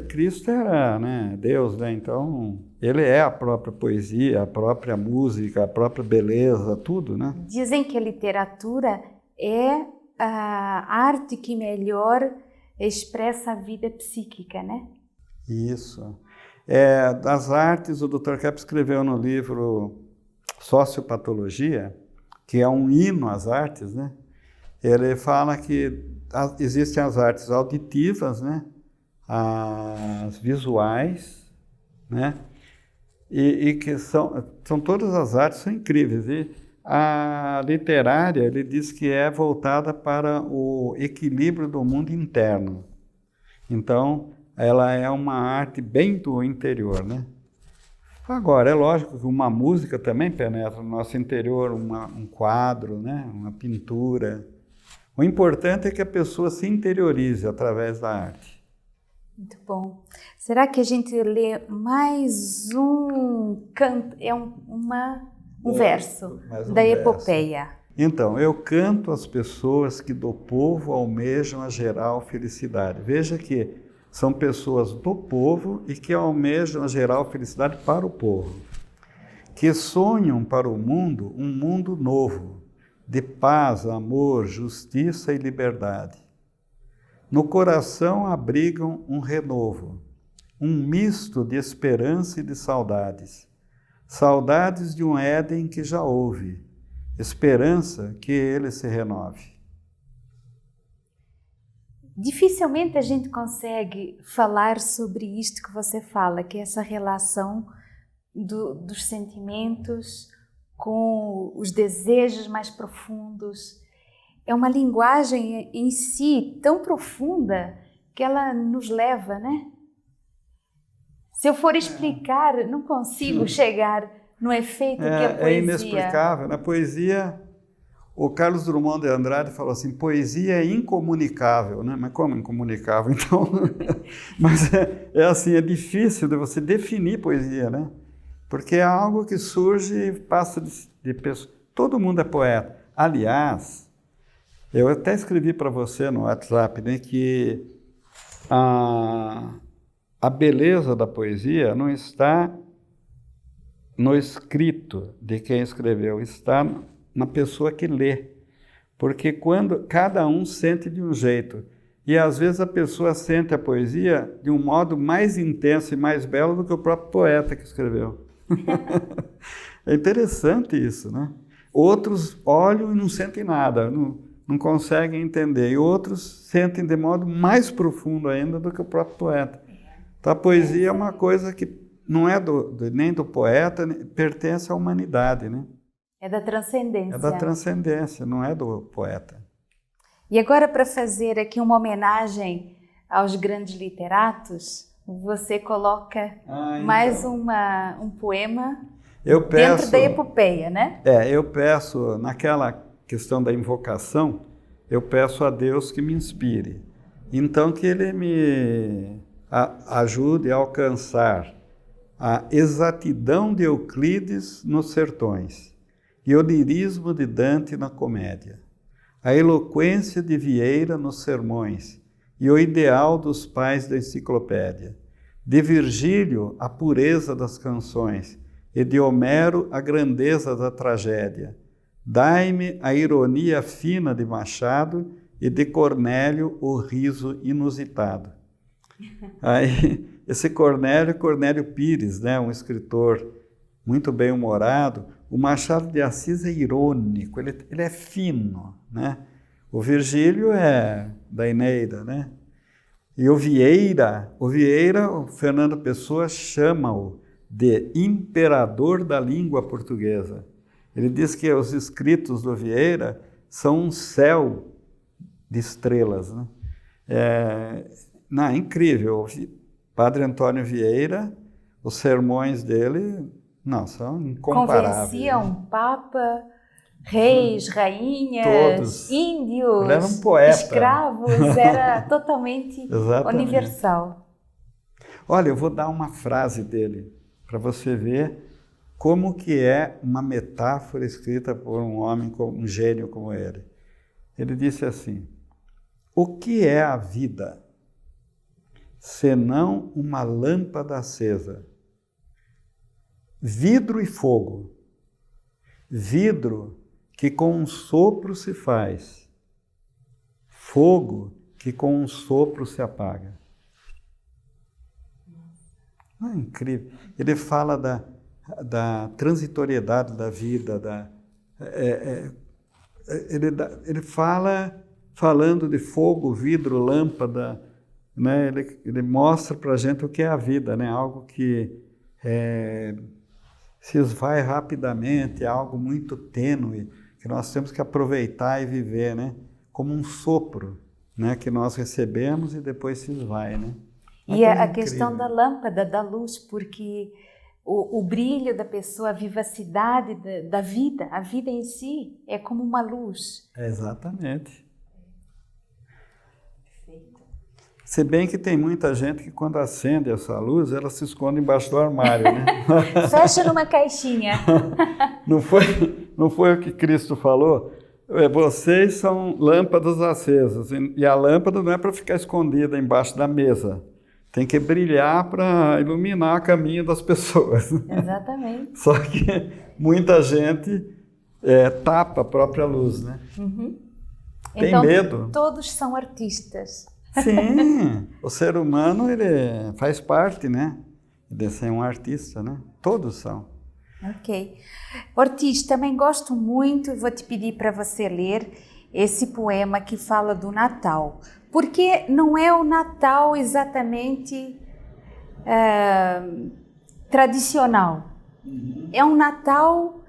Cristo era, né, Deus, né? Então, ele é a própria poesia, a própria música, a própria beleza, tudo, né? Dizem que a literatura é a arte que melhor expressa a vida psíquica, né? Isso. Das artes, o Dr. Kepp escreveu no livro Sociopatologia, que é um hino às artes, né? Ele fala que existem as artes auditivas, né? As visuais, né? E que são todas as artes são incríveis. E a literária, ele diz que é voltada para o equilíbrio do mundo interno. Então, ela é uma arte bem do interior, né? Agora, é lógico que uma música também penetra no nosso interior, um quadro, né? Uma pintura. O importante é que a pessoa se interiorize através da arte. Muito bom. Será que a gente lê mais um canto? É um verso da epopeia. Então, eu canto às pessoas que do povo almejam a geral felicidade. Veja que são pessoas do povo e que almejam a geral felicidade para o povo. Que sonham para o mundo um mundo novo, de paz, amor, justiça e liberdade. No coração abrigam um renovo, um misto de esperança e de saudades. Saudades de um Éden que já houve, esperança que ele se renove. Dificilmente a gente consegue falar sobre isto que você fala, que é essa relação dos sentimentos com os desejos mais profundos. É uma linguagem em si tão profunda que ela nos leva, né? Se eu for explicar, não consigo chegar no efeito que a poesia... É inexplicável. Na poesia, o Carlos Drummond de Andrade falou assim, poesia é incomunicável, né? Mas como incomunicável? Então, mas assim, é difícil de você definir poesia, né? Porque é algo que surge e passa de pessoa. Todo mundo é poeta. Aliás, eu até escrevi para você no WhatsApp, né, que a beleza da poesia não está no escrito de quem escreveu, está na pessoa que lê. Porque quando cada um sente de um jeito, e às vezes a pessoa sente a poesia de um modo mais intenso e mais belo do que o próprio poeta que escreveu. É interessante isso, né? Outros olham e não sentem nada, não conseguem entender, e outros sentem de modo mais profundo ainda do que o próprio poeta. Então a poesia é uma coisa que não é nem do poeta, pertence à humanidade, né? É da transcendência. É da transcendência, não é do poeta. E agora, para fazer aqui uma homenagem aos grandes literatos, você coloca mais um poema dentro da epopeia, né? Eu peço, naquela questão da invocação, eu peço a Deus que me inspire. Então, que Ele me ajude a alcançar a exatidão de Euclides nos sertões e o lirismo de Dante na comédia, a eloquência de Vieira nos sermões e o ideal dos pais da enciclopédia, de Virgílio a pureza das canções e de Homero a grandeza da tragédia. Dai-me a ironia fina de Machado e de Cornélio o riso inusitado. Aí, esse Cornélio Pires, né, um escritor muito bem-humorado. O Machado de Assis é irônico, ele é fino, né? O Virgílio é da Eneida, né? E o Vieira, o Fernando Pessoa chama-o de imperador da língua portuguesa. Ele diz que os escritos do Vieira são um céu de estrelas, né? É incrível. O Padre Antônio Vieira, os sermões dele, são incomparáveis. Convenciam Papa, reis, rainhas, todos. índios, Ele era um poeta. Escravos, era totalmente universal. Olha, eu vou dar uma frase dele, para você ver como que é uma metáfora escrita por um homem, um gênio como ele. Ele disse assim: o que é a vida, senão uma lâmpada acesa? Vidro e fogo. Vidro que com um sopro se faz, fogo que com um sopro se apaga. Não é incrível? Ele fala da transitoriedade da vida, ele fala falando de fogo, vidro, lâmpada, né? Ele mostra para a gente o que é a vida, né? Algo que se esvai rapidamente, é algo muito tênue, que nós temos que aproveitar e viver, né? Como um sopro, né? Que nós recebemos e depois se esvai, né? E a questão da lâmpada, da luz, porque o brilho da pessoa, a vivacidade da vida, a vida em si é como uma luz. Exatamente. Se bem que tem muita gente que quando acende essa luz, ela se esconde embaixo do armário, né? Fecha numa caixinha. Não foi o que Cristo falou? Vocês são lâmpadas acesas, e a lâmpada não é para ficar escondida embaixo da mesa. Tem que brilhar para iluminar o caminho das pessoas. Exatamente. Só que muita gente tapa a própria luz, né? Uhum. Tem então, medo. Todos são artistas. Sim, o ser humano ele faz parte, né? De ser um artista, né? Todos são. Ok. Ortiz, também gosto muito e vou te pedir para você ler esse poema que fala do Natal. Porque não é o Natal exatamente tradicional. É um Natal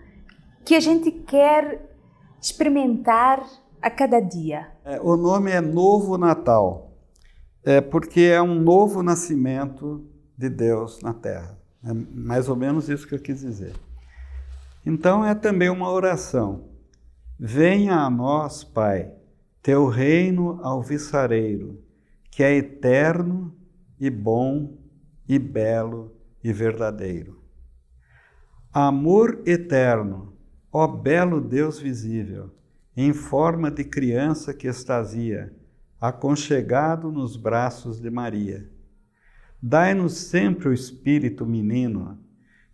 que a gente quer experimentar a cada dia. O nome é Novo Natal. Porque é um novo nascimento de Deus na Terra. É mais ou menos isso que eu quis dizer. Então é também uma oração. Venha a nós, Pai, teu reino alvissareiro, que é eterno e bom e belo e verdadeiro. Amor eterno, ó belo Deus visível, em forma de criança que extasia, aconchegado nos braços de Maria. Dai-nos sempre o espírito menino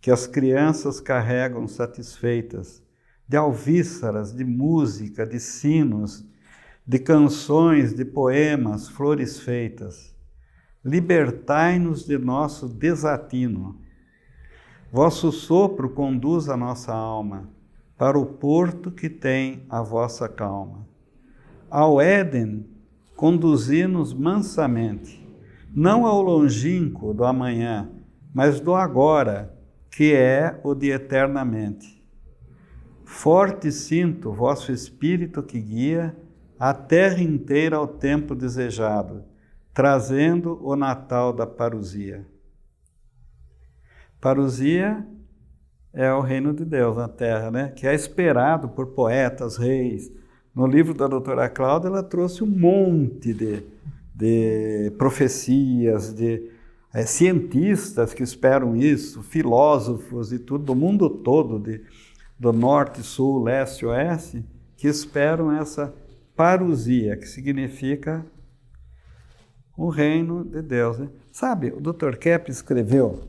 que as crianças carregam satisfeitas, de alvíssaras, de música, de sinos, de canções, de poemas, flores feitas. Libertai-nos de nosso desatino. Vosso sopro conduz a nossa alma para o porto que tem a vossa calma. Ao Éden, conduzi-nos mansamente, não ao longínquo do amanhã, mas do agora, que é o de eternamente. Forte sinto vosso Espírito que guia a terra inteira ao tempo desejado, trazendo o Natal da parousia. Parousia é o reino de Deus na terra, né? Que é esperado por poetas, reis. No livro da doutora Cláudia, ela trouxe um monte de profecias, de cientistas que esperam isso, filósofos e tudo, do mundo todo, do norte, sul, leste, oeste, que esperam essa parousia, que significa o reino de Deus, né? Sabe, o Dr. Kepp escreveu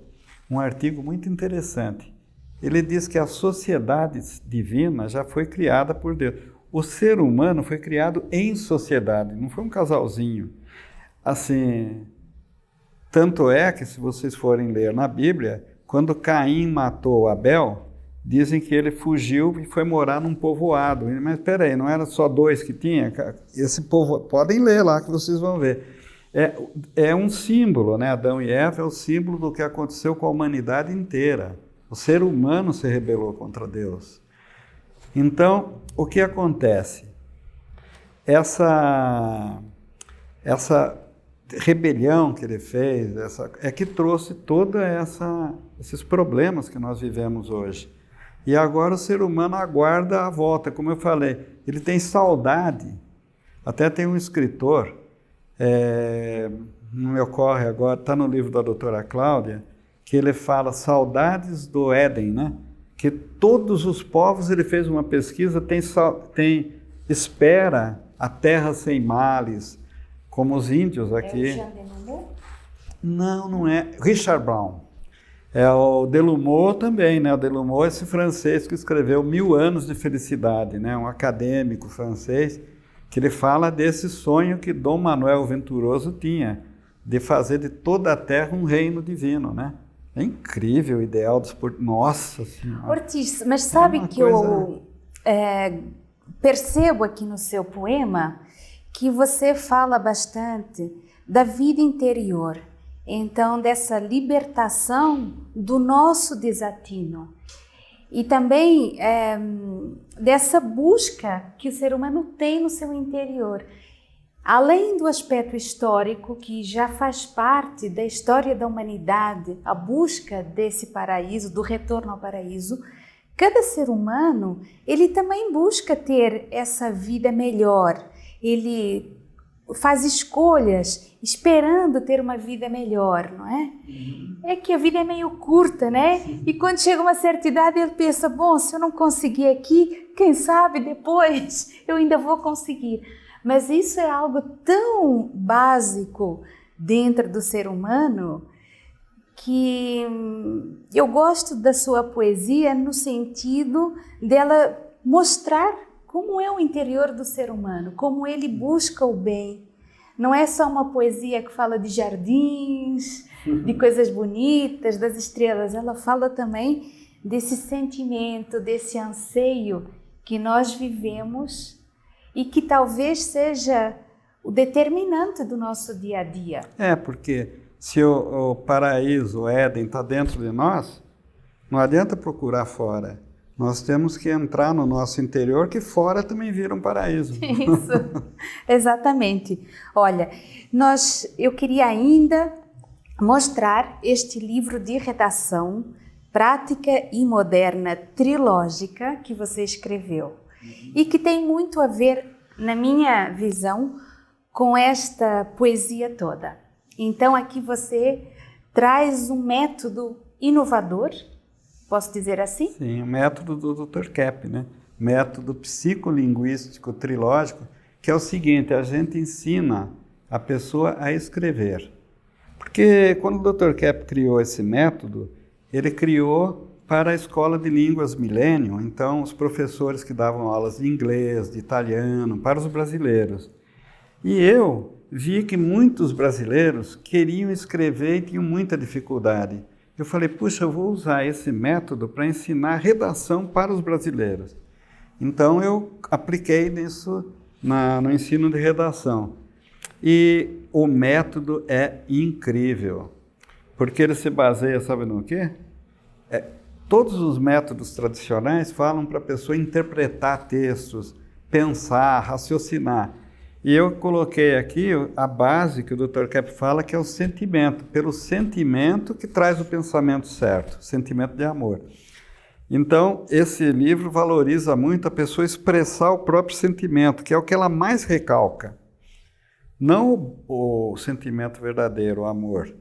um artigo muito interessante. ele diz que a sociedade divina já foi criada por Deus. O ser humano foi criado em sociedade, não foi um casalzinho. Assim, tanto é que, se vocês forem ler na Bíblia, quando Caim matou Abel, dizem que ele fugiu e foi morar num povoado. Mas espera aí, não era só 2 que tinha? Esse povo, podem ler lá que vocês vão ver. É um símbolo, né? Adão e Eva é o símbolo do que aconteceu com a humanidade inteira. O ser humano se rebelou contra Deus. Então, o que acontece? Essa rebelião que ele fez, é que trouxe todos esses problemas que nós vivemos hoje. E agora o ser humano aguarda a volta, como eu falei, ele tem saudade. Até tem um escritor, não me ocorre agora, está no livro da doutora Cláudia, que ele fala saudades do Éden, né? Que todos os povos, ele fez uma pesquisa, espera a terra sem males, como os índios aqui. É o Jean Delumeau? Não é. Richard Brown. É o Delumeau também, né? O Delumeau é esse francês que escreveu 1000 anos de felicidade, né? Um acadêmico francês, que ele fala desse sonho que Dom Manuel Venturoso tinha, de fazer de toda a terra um reino divino, né? É incrível o ideal dos portugueses. Nossa Senhora! Ortiz, mas sabe que eu percebo aqui no seu poema que você fala bastante da vida interior, então dessa libertação do nosso desatino e também dessa busca que o ser humano tem no seu interior. Além do aspecto histórico, que já faz parte da história da humanidade, a busca desse paraíso, do retorno ao paraíso, cada ser humano, ele também busca ter essa vida melhor. Ele faz escolhas esperando ter uma vida melhor, não é? É que a vida é meio curta, né? E quando chega uma certa idade, ele pensa, bom, se eu não conseguir aqui, quem sabe depois eu ainda vou conseguir. Mas isso é algo tão básico dentro do ser humano que eu gosto da sua poesia no sentido dela mostrar como é o interior do ser humano, como ele busca o bem. Não é só uma poesia que fala de jardins, de coisas bonitas, das estrelas. Ela fala também desse sentimento, desse anseio que nós vivemos e que talvez seja o determinante do nosso dia a dia. Porque se o paraíso, o Éden, está dentro de nós, não adianta procurar fora. Nós temos que entrar no nosso interior, que fora também vira um paraíso. Isso, exatamente. Olha, eu queria ainda mostrar este livro de redação, Prática e Moderna Trilógica, que você escreveu. E que tem muito a ver, na minha visão, com esta poesia toda. Então, aqui você traz um método inovador, posso dizer assim? Sim, o método do Dr. Kepp, né? Método psicolinguístico trilógico, que é o seguinte, a gente ensina a pessoa a escrever. Porque quando o Dr. Kepp criou esse método, ele criou para a Escola de Línguas Millennium, então os professores que davam aulas de inglês, de italiano, para os brasileiros. E eu vi que muitos brasileiros queriam escrever e tinham muita dificuldade. Eu falei, puxa, eu vou usar esse método para ensinar redação para os brasileiros. Então eu apliquei nisso no ensino de redação. E o método é incrível, porque ele se baseia, sabe no quê? Todos os métodos tradicionais falam para a pessoa interpretar textos, pensar, raciocinar. E eu coloquei aqui a base que o Dr. Kepp fala, que é o sentimento. Pelo sentimento que traz o pensamento certo, sentimento de amor. Então, esse livro valoriza muito a pessoa expressar o próprio sentimento, que é o que ela mais recalca. Não o sentimento verdadeiro, o amor.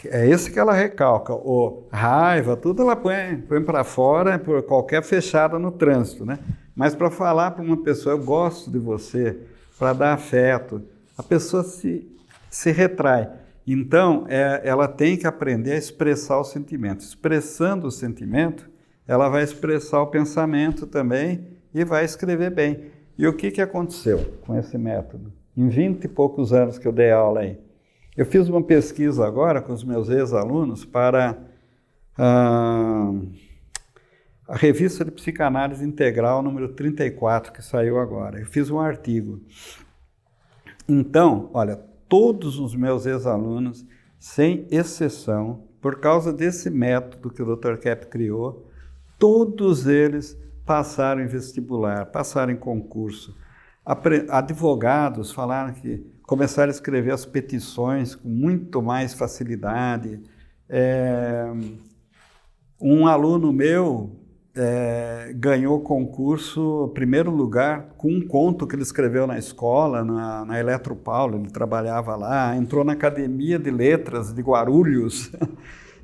É esse que ela recalca, o raiva, tudo ela põe para fora por qualquer fechada no trânsito, né? Mas para falar para uma pessoa, eu gosto de você, para dar afeto, a pessoa se retrai. Então, ela tem que aprender a expressar o sentimento. Expressando o sentimento, ela vai expressar o pensamento também e vai escrever bem. E o que aconteceu com esse método? Em 20 e poucos anos que eu dei aula aí, eu fiz uma pesquisa agora com os meus ex-alunos para a Revista de Psicanálise Integral, número 34, que saiu agora. Eu fiz um artigo. Então, olha, todos os meus ex-alunos, sem exceção, por causa desse método que o Dr. Kepp criou, todos eles passaram em vestibular, passaram em concurso. Advogados falaram que começaram a escrever as petições com muito mais facilidade. Um aluno meu ganhou concurso, primeiro lugar, com um conto que ele escreveu na escola, na Eletropaulo, ele trabalhava lá, entrou na Academia de Letras de Guarulhos.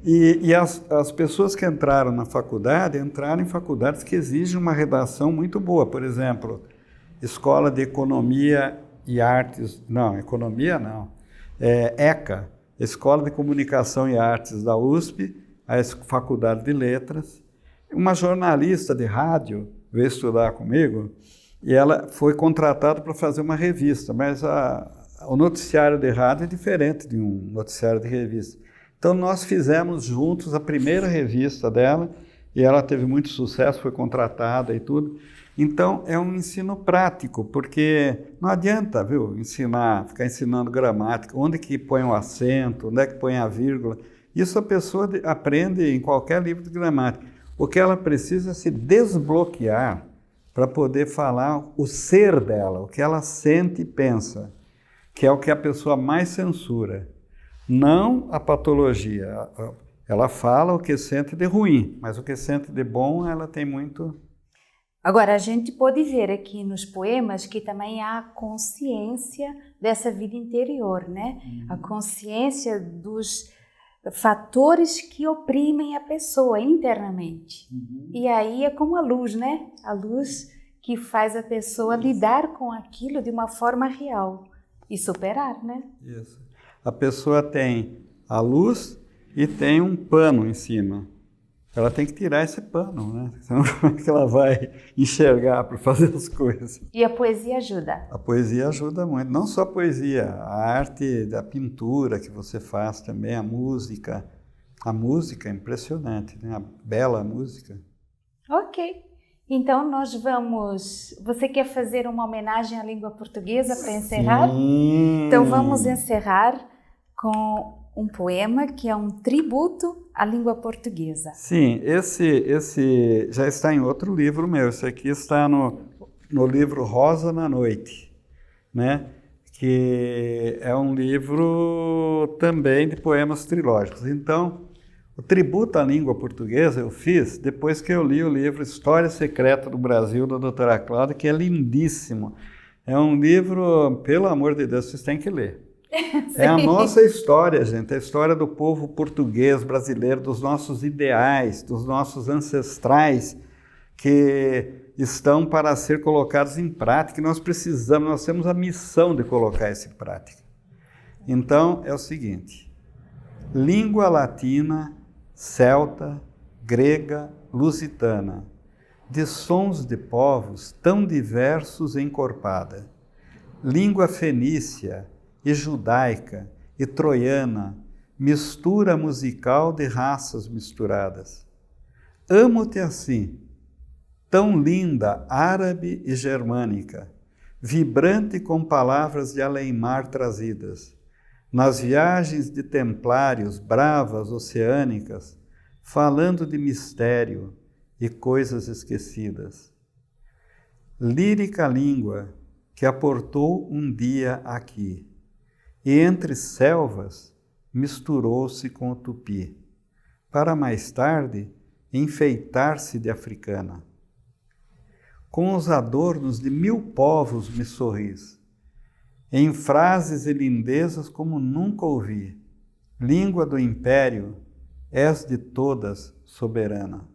E as pessoas que entraram na faculdade, entraram em faculdades que exigem uma redação muito boa. Por exemplo, Escola de Economia e Artes, não, Economia não, ECA, Escola de Comunicação e Artes da USP, a Faculdade de Letras. Uma jornalista de rádio veio estudar comigo e ela foi contratada para fazer uma revista, mas o noticiário de rádio é diferente de um noticiário de revista. Então nós fizemos juntos a primeira revista dela e ela teve muito sucesso, foi contratada e tudo. Então é um ensino prático, porque não adianta, viu, ficar ensinando gramática, onde que põe o acento, onde é que põe a vírgula. Isso a pessoa aprende em qualquer livro de gramática. O que ela precisa é se desbloquear para poder falar o ser dela, o que ela sente e pensa, que é o que a pessoa mais censura. Não a patologia. Ela fala o que sente de ruim, mas o que sente de bom, ela tem muito... Agora, a gente pode ver aqui nos poemas que também há consciência dessa vida interior, né? A consciência dos fatores que oprimem a pessoa internamente. E aí é como a luz, né? A luz que faz a pessoa lidar com aquilo de uma forma real e superar, né? Isso. A pessoa tem a luz e tem um pano em cima. Ela tem que tirar esse pano, né? Senão como é que ela vai enxergar para fazer as coisas? E a poesia ajuda? A poesia ajuda muito. Não só a poesia, a arte da pintura que você faz também, a música. A música é impressionante, né? A bela música. Ok. Então nós vamos... Você quer fazer uma homenagem à língua portuguesa para encerrar? Sim. Então vamos encerrar com um poema que é um tributo à língua portuguesa. Sim, esse já está em outro livro meu. Esse aqui está no livro Rosa na Noite, né? Que é um livro também de poemas trilógicos. Então, o tributo à língua portuguesa eu fiz depois que eu li o livro História Secreta do Brasil, da doutora Cláudia, que é lindíssimo. É um livro, pelo amor de Deus, vocês têm que ler. É a nossa história, gente, a história do povo português, brasileiro, dos nossos ideais, dos nossos ancestrais que estão para ser colocados em prática. Nós temos a missão de colocar isso em prática. Então, é o seguinte: língua latina, celta, grega, lusitana, de sons de povos tão diversos encorpada, língua fenícia, e judaica, e troiana, mistura musical de raças misturadas. Amo-te assim, tão linda, árabe e germânica, vibrante com palavras de além-mar trazidas, nas viagens de templários, bravas, oceânicas, falando de mistério e coisas esquecidas. Lírica língua que aportou um dia aqui, e entre selvas misturou-se com o tupi, para mais tarde enfeitar-se de africana. Com os adornos de 1000 povos me sorris, em frases e lindezas como nunca ouvi, língua do império, és de todas soberana.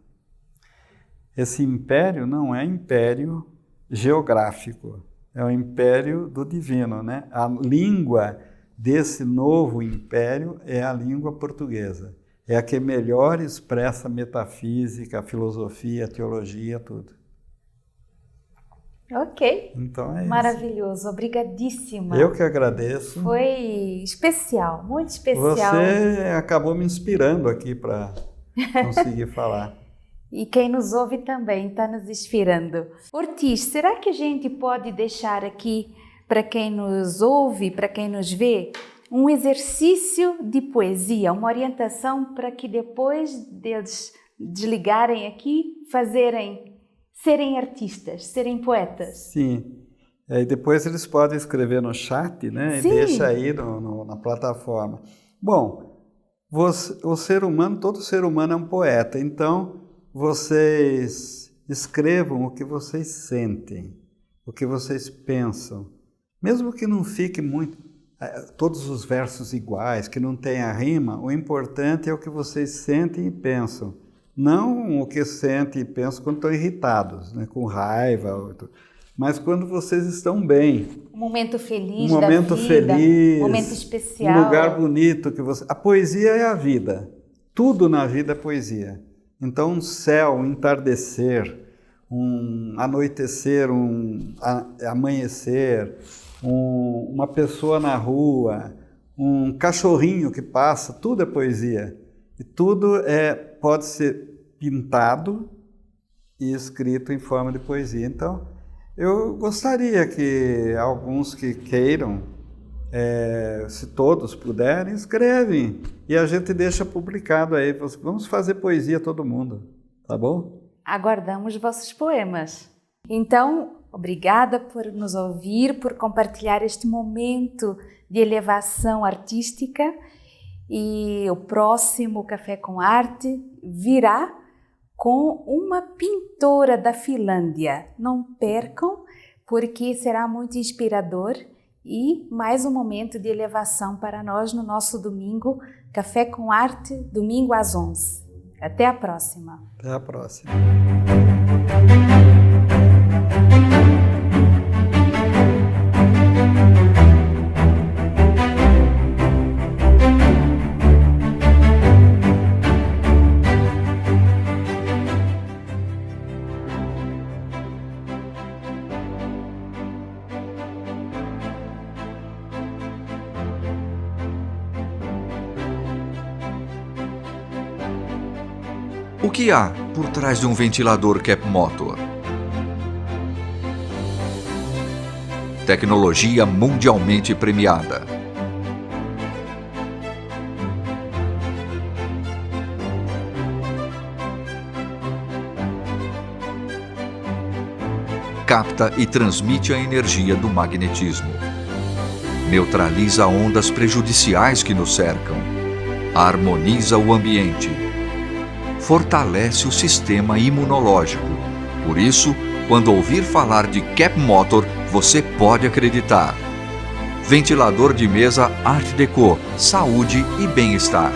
Esse império não é império geográfico, é o império do divino, né? A língua desse novo império é a língua portuguesa. É a que melhor expressa a metafísica, a filosofia, a teologia, tudo. Ok. Então é isso. Maravilhoso. Obrigadíssima. Eu que agradeço. Foi especial, muito especial. Você acabou me inspirando aqui para conseguir falar. E quem nos ouve também está nos inspirando. Ortiz, será que a gente pode deixar aqui, para quem nos ouve, para quem nos vê, um exercício de poesia, uma orientação para que depois deles desligarem aqui, serem artistas, serem poetas? Sim. E depois eles podem escrever no chat, né? Sim. E deixa aí na plataforma. Bom, o ser humano, todo ser humano é um poeta, então vocês escrevam o que vocês sentem, o que vocês pensam, mesmo que não fique todos os versos iguais, que não tenha rima, o importante é o que vocês sentem e pensam, não o que sentem e pensam quando estão irritados, né, com raiva, mas quando vocês estão bem. Um momento feliz da vida. Um momento feliz. Um momento especial. Um lugar bonito que você... A poesia é a vida. Tudo na vida é poesia. Então, um céu, um entardecer, um anoitecer, um amanhecer, uma pessoa na rua, um cachorrinho que passa, tudo é poesia. E tudo pode ser pintado e escrito em forma de poesia. Então, eu gostaria que alguns que queiram, se todos puderem, escrevem e a gente deixa publicado aí. Vamos fazer poesia todo mundo, tá bom? Aguardamos vossos poemas. Então, obrigada por nos ouvir, por compartilhar este momento de elevação artística, e o próximo Café com Arte virá com uma pintora da Finlândia. Não percam, porque será muito inspirador e mais um momento de elevação para nós no nosso domingo, Café com Arte, domingo às 11. Até a próxima. Até a próxima. O que há por trás de um ventilador Cap Motor? Tecnologia mundialmente premiada. Capta e transmite a energia do magnetismo. Neutraliza ondas prejudiciais que nos cercam. Harmoniza o ambiente. Fortalece o sistema imunológico. Por isso, quando ouvir falar de Cap Motor, você pode acreditar. Ventilador de mesa Art Deco, saúde e bem-estar.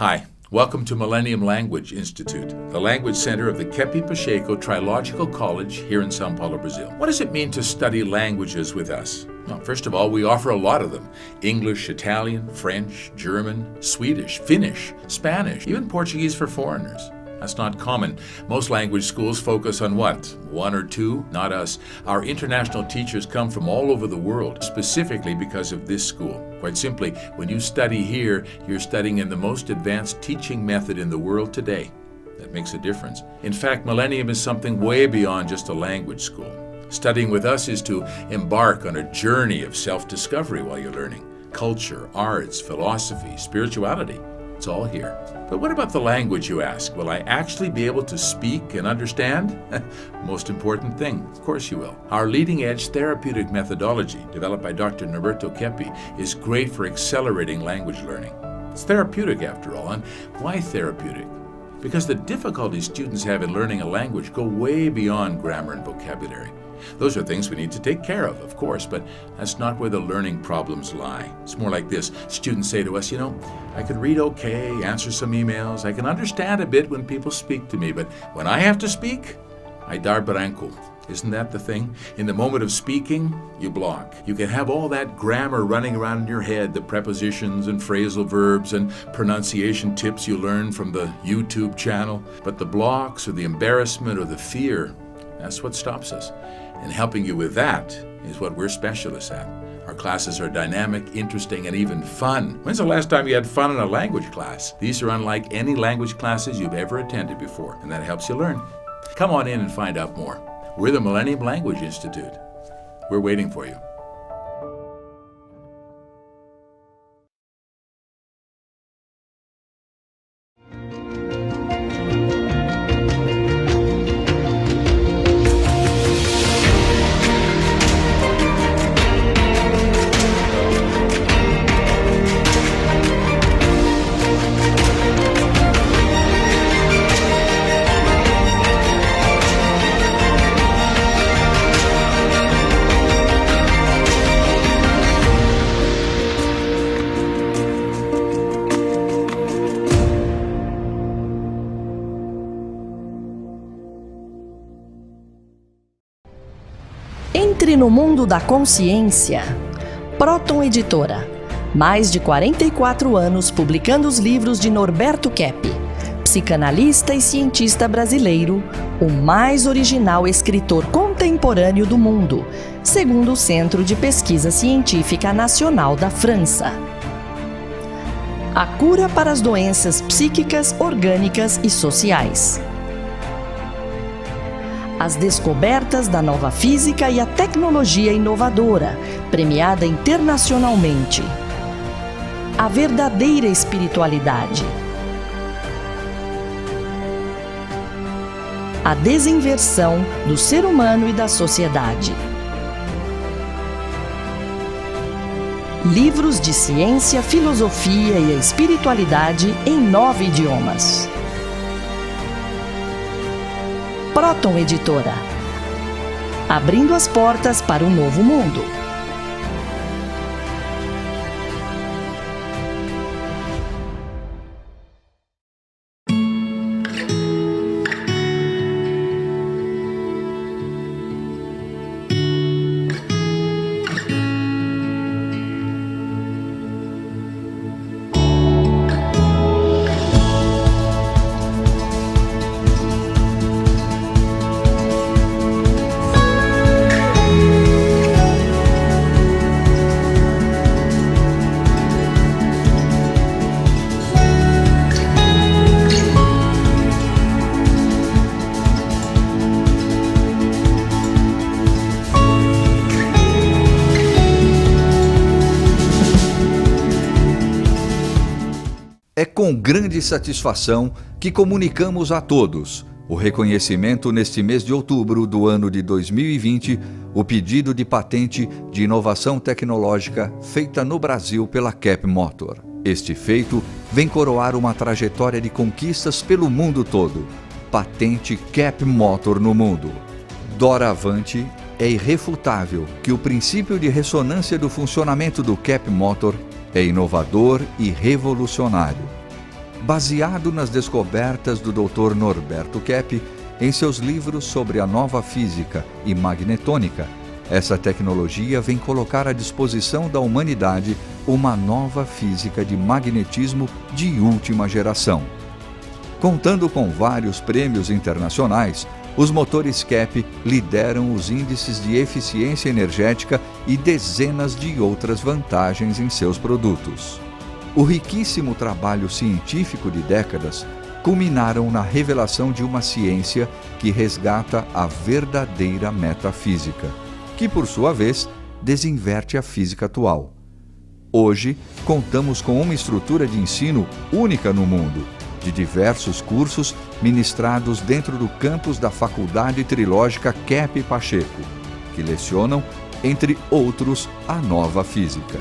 Hi, welcome to Millennium Language Institute, the language center of the Kepi Pacheco Trilogical College here in São Paulo, Brazil. What does it mean to study languages with us? Well, first of all, we offer a lot of them. English, Italian, French, German, Swedish, Finnish, Spanish, even Portuguese for foreigners. That's not common. Most language schools focus on what? One or two? Not us. Our international teachers come from all over the world, specifically because of this school. Quite simply, when you study here, you're studying in the most advanced teaching method in the world today. That makes a difference. In fact, Millennium is something way beyond just a language school. Studying with us is to embark on a journey of self-discovery while you're learning. Culture, arts, philosophy, spirituality. It's all here. But what about the language, you ask? Will I actually be able to speak and understand? Most important thing, of course you will. Our leading-edge therapeutic methodology, developed by Dr. Norberto Kepi, is great for accelerating language learning. It's therapeutic, after all, and why therapeutic? Because the difficulties students have in learning a language go way beyond grammar and vocabulary. Those are things we need to take care of course, but that's not where the learning problems lie. It's more like this. Students say to us, I can read okay, answer some emails, I can understand a bit when people speak to me, but when I have to speak, I dar branco. Isn't that the thing? In the moment of speaking, you block. You can have all that grammar running around in your head, the prepositions and phrasal verbs and pronunciation tips you learn from the YouTube channel, but the blocks or the embarrassment or the fear, that's what stops us. And helping you with that is what we're specialists at. Our classes are dynamic, interesting, and even fun. When's the last time you had fun in a language class? These are unlike any language classes you've ever attended before, and that helps you learn. Come on in and find out more. We're the Millennium Language Institute. We're waiting for you. Entre no mundo da consciência. Proton Editora. Mais de 44 anos publicando os livros de Norberto Kepp, psicanalista e cientista brasileiro, o mais original escritor contemporâneo do mundo, segundo o Centro de Pesquisa Científica Nacional da França. A cura para as doenças psíquicas, orgânicas e sociais. As descobertas da nova física e a tecnologia inovadora, premiada internacionalmente. A verdadeira espiritualidade. A desinversão do ser humano e da sociedade. Livros de ciência, filosofia e a espiritualidade em 9 idiomas. Proton Editora. Abrindo as portas para um novo mundo. É com grande satisfação que comunicamos a todos o reconhecimento neste mês de outubro do ano de 2020, o pedido de patente de inovação tecnológica feita no Brasil pela Kepp Motor. Este feito vem coroar uma trajetória de conquistas pelo mundo todo. Patente Kepp Motor no mundo. Doravante, é irrefutável que o princípio de ressonância do funcionamento do Kepp Motor é inovador e revolucionário. Baseado nas descobertas do Dr. Norberto Kepp em seus livros sobre a nova física e magnetônica, essa tecnologia vem colocar à disposição da humanidade uma nova física de magnetismo de última geração. Contando com vários prêmios internacionais, os motores Kepp lideram os índices de eficiência energética e dezenas de outras vantagens em seus produtos. O riquíssimo trabalho científico de décadas culminaram na revelação de uma ciência que resgata a verdadeira metafísica, que, por sua vez, desinverte a física atual. Hoje, contamos com uma estrutura de ensino única no mundo, de diversos cursos ministrados dentro do campus da Faculdade Trilógica Kepp Pacheco, que lecionam, entre outros, a nova física.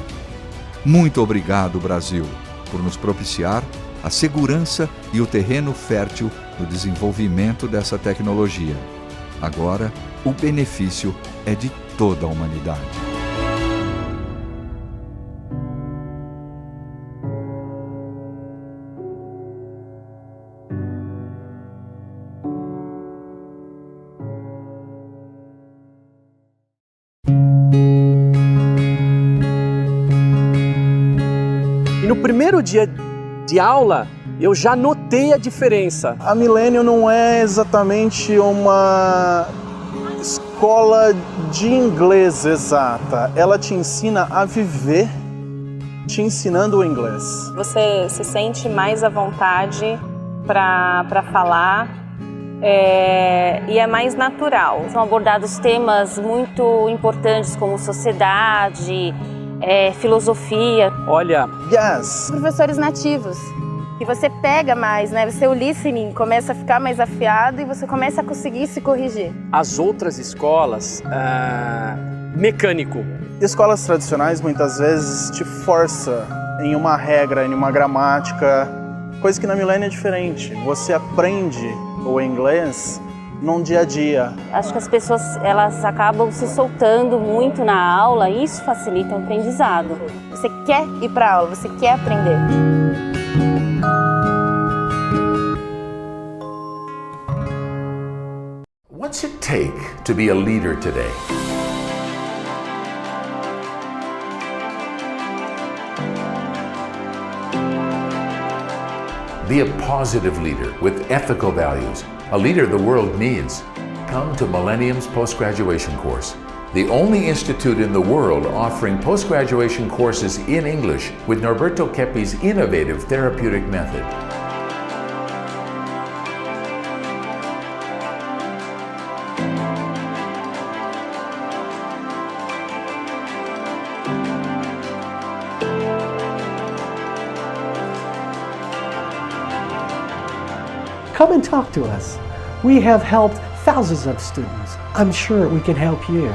Muito obrigado, Brasil, por nos propiciar a segurança e o terreno fértil no desenvolvimento dessa tecnologia. Agora, o benefício é de toda a humanidade. primeiro dia de aula, eu já notei a diferença. A Millennium não é exatamente uma escola de inglês exata. Ela te ensina a viver te ensinando o inglês. Você se sente mais à vontade para falar e é mais natural. São abordados temas muito importantes como sociedade, filosofia. Olha, Yes! Professores nativos, que você pega mais, né? O listening começa a ficar mais afiado e você começa a conseguir se corrigir. as outras escolas, mecânico. Escolas tradicionais muitas vezes te força em uma regra, em uma gramática, coisa que na Millennium é diferente. Você aprende o inglês num dia a dia. Acho que as pessoas elas acabam se soltando muito na aula e isso facilita o aprendizado. Você quer ir para a aula, você quer aprender. What's it take to be a leader today? Be a positive leader with ethical values, a leader the world needs. Come to Millennium's post-graduation course, the only institute in the world offering post-graduation courses in English with Norberto Keppe's innovative therapeutic method. Come and talk to us. We have helped thousands of students. I'm sure we can help you.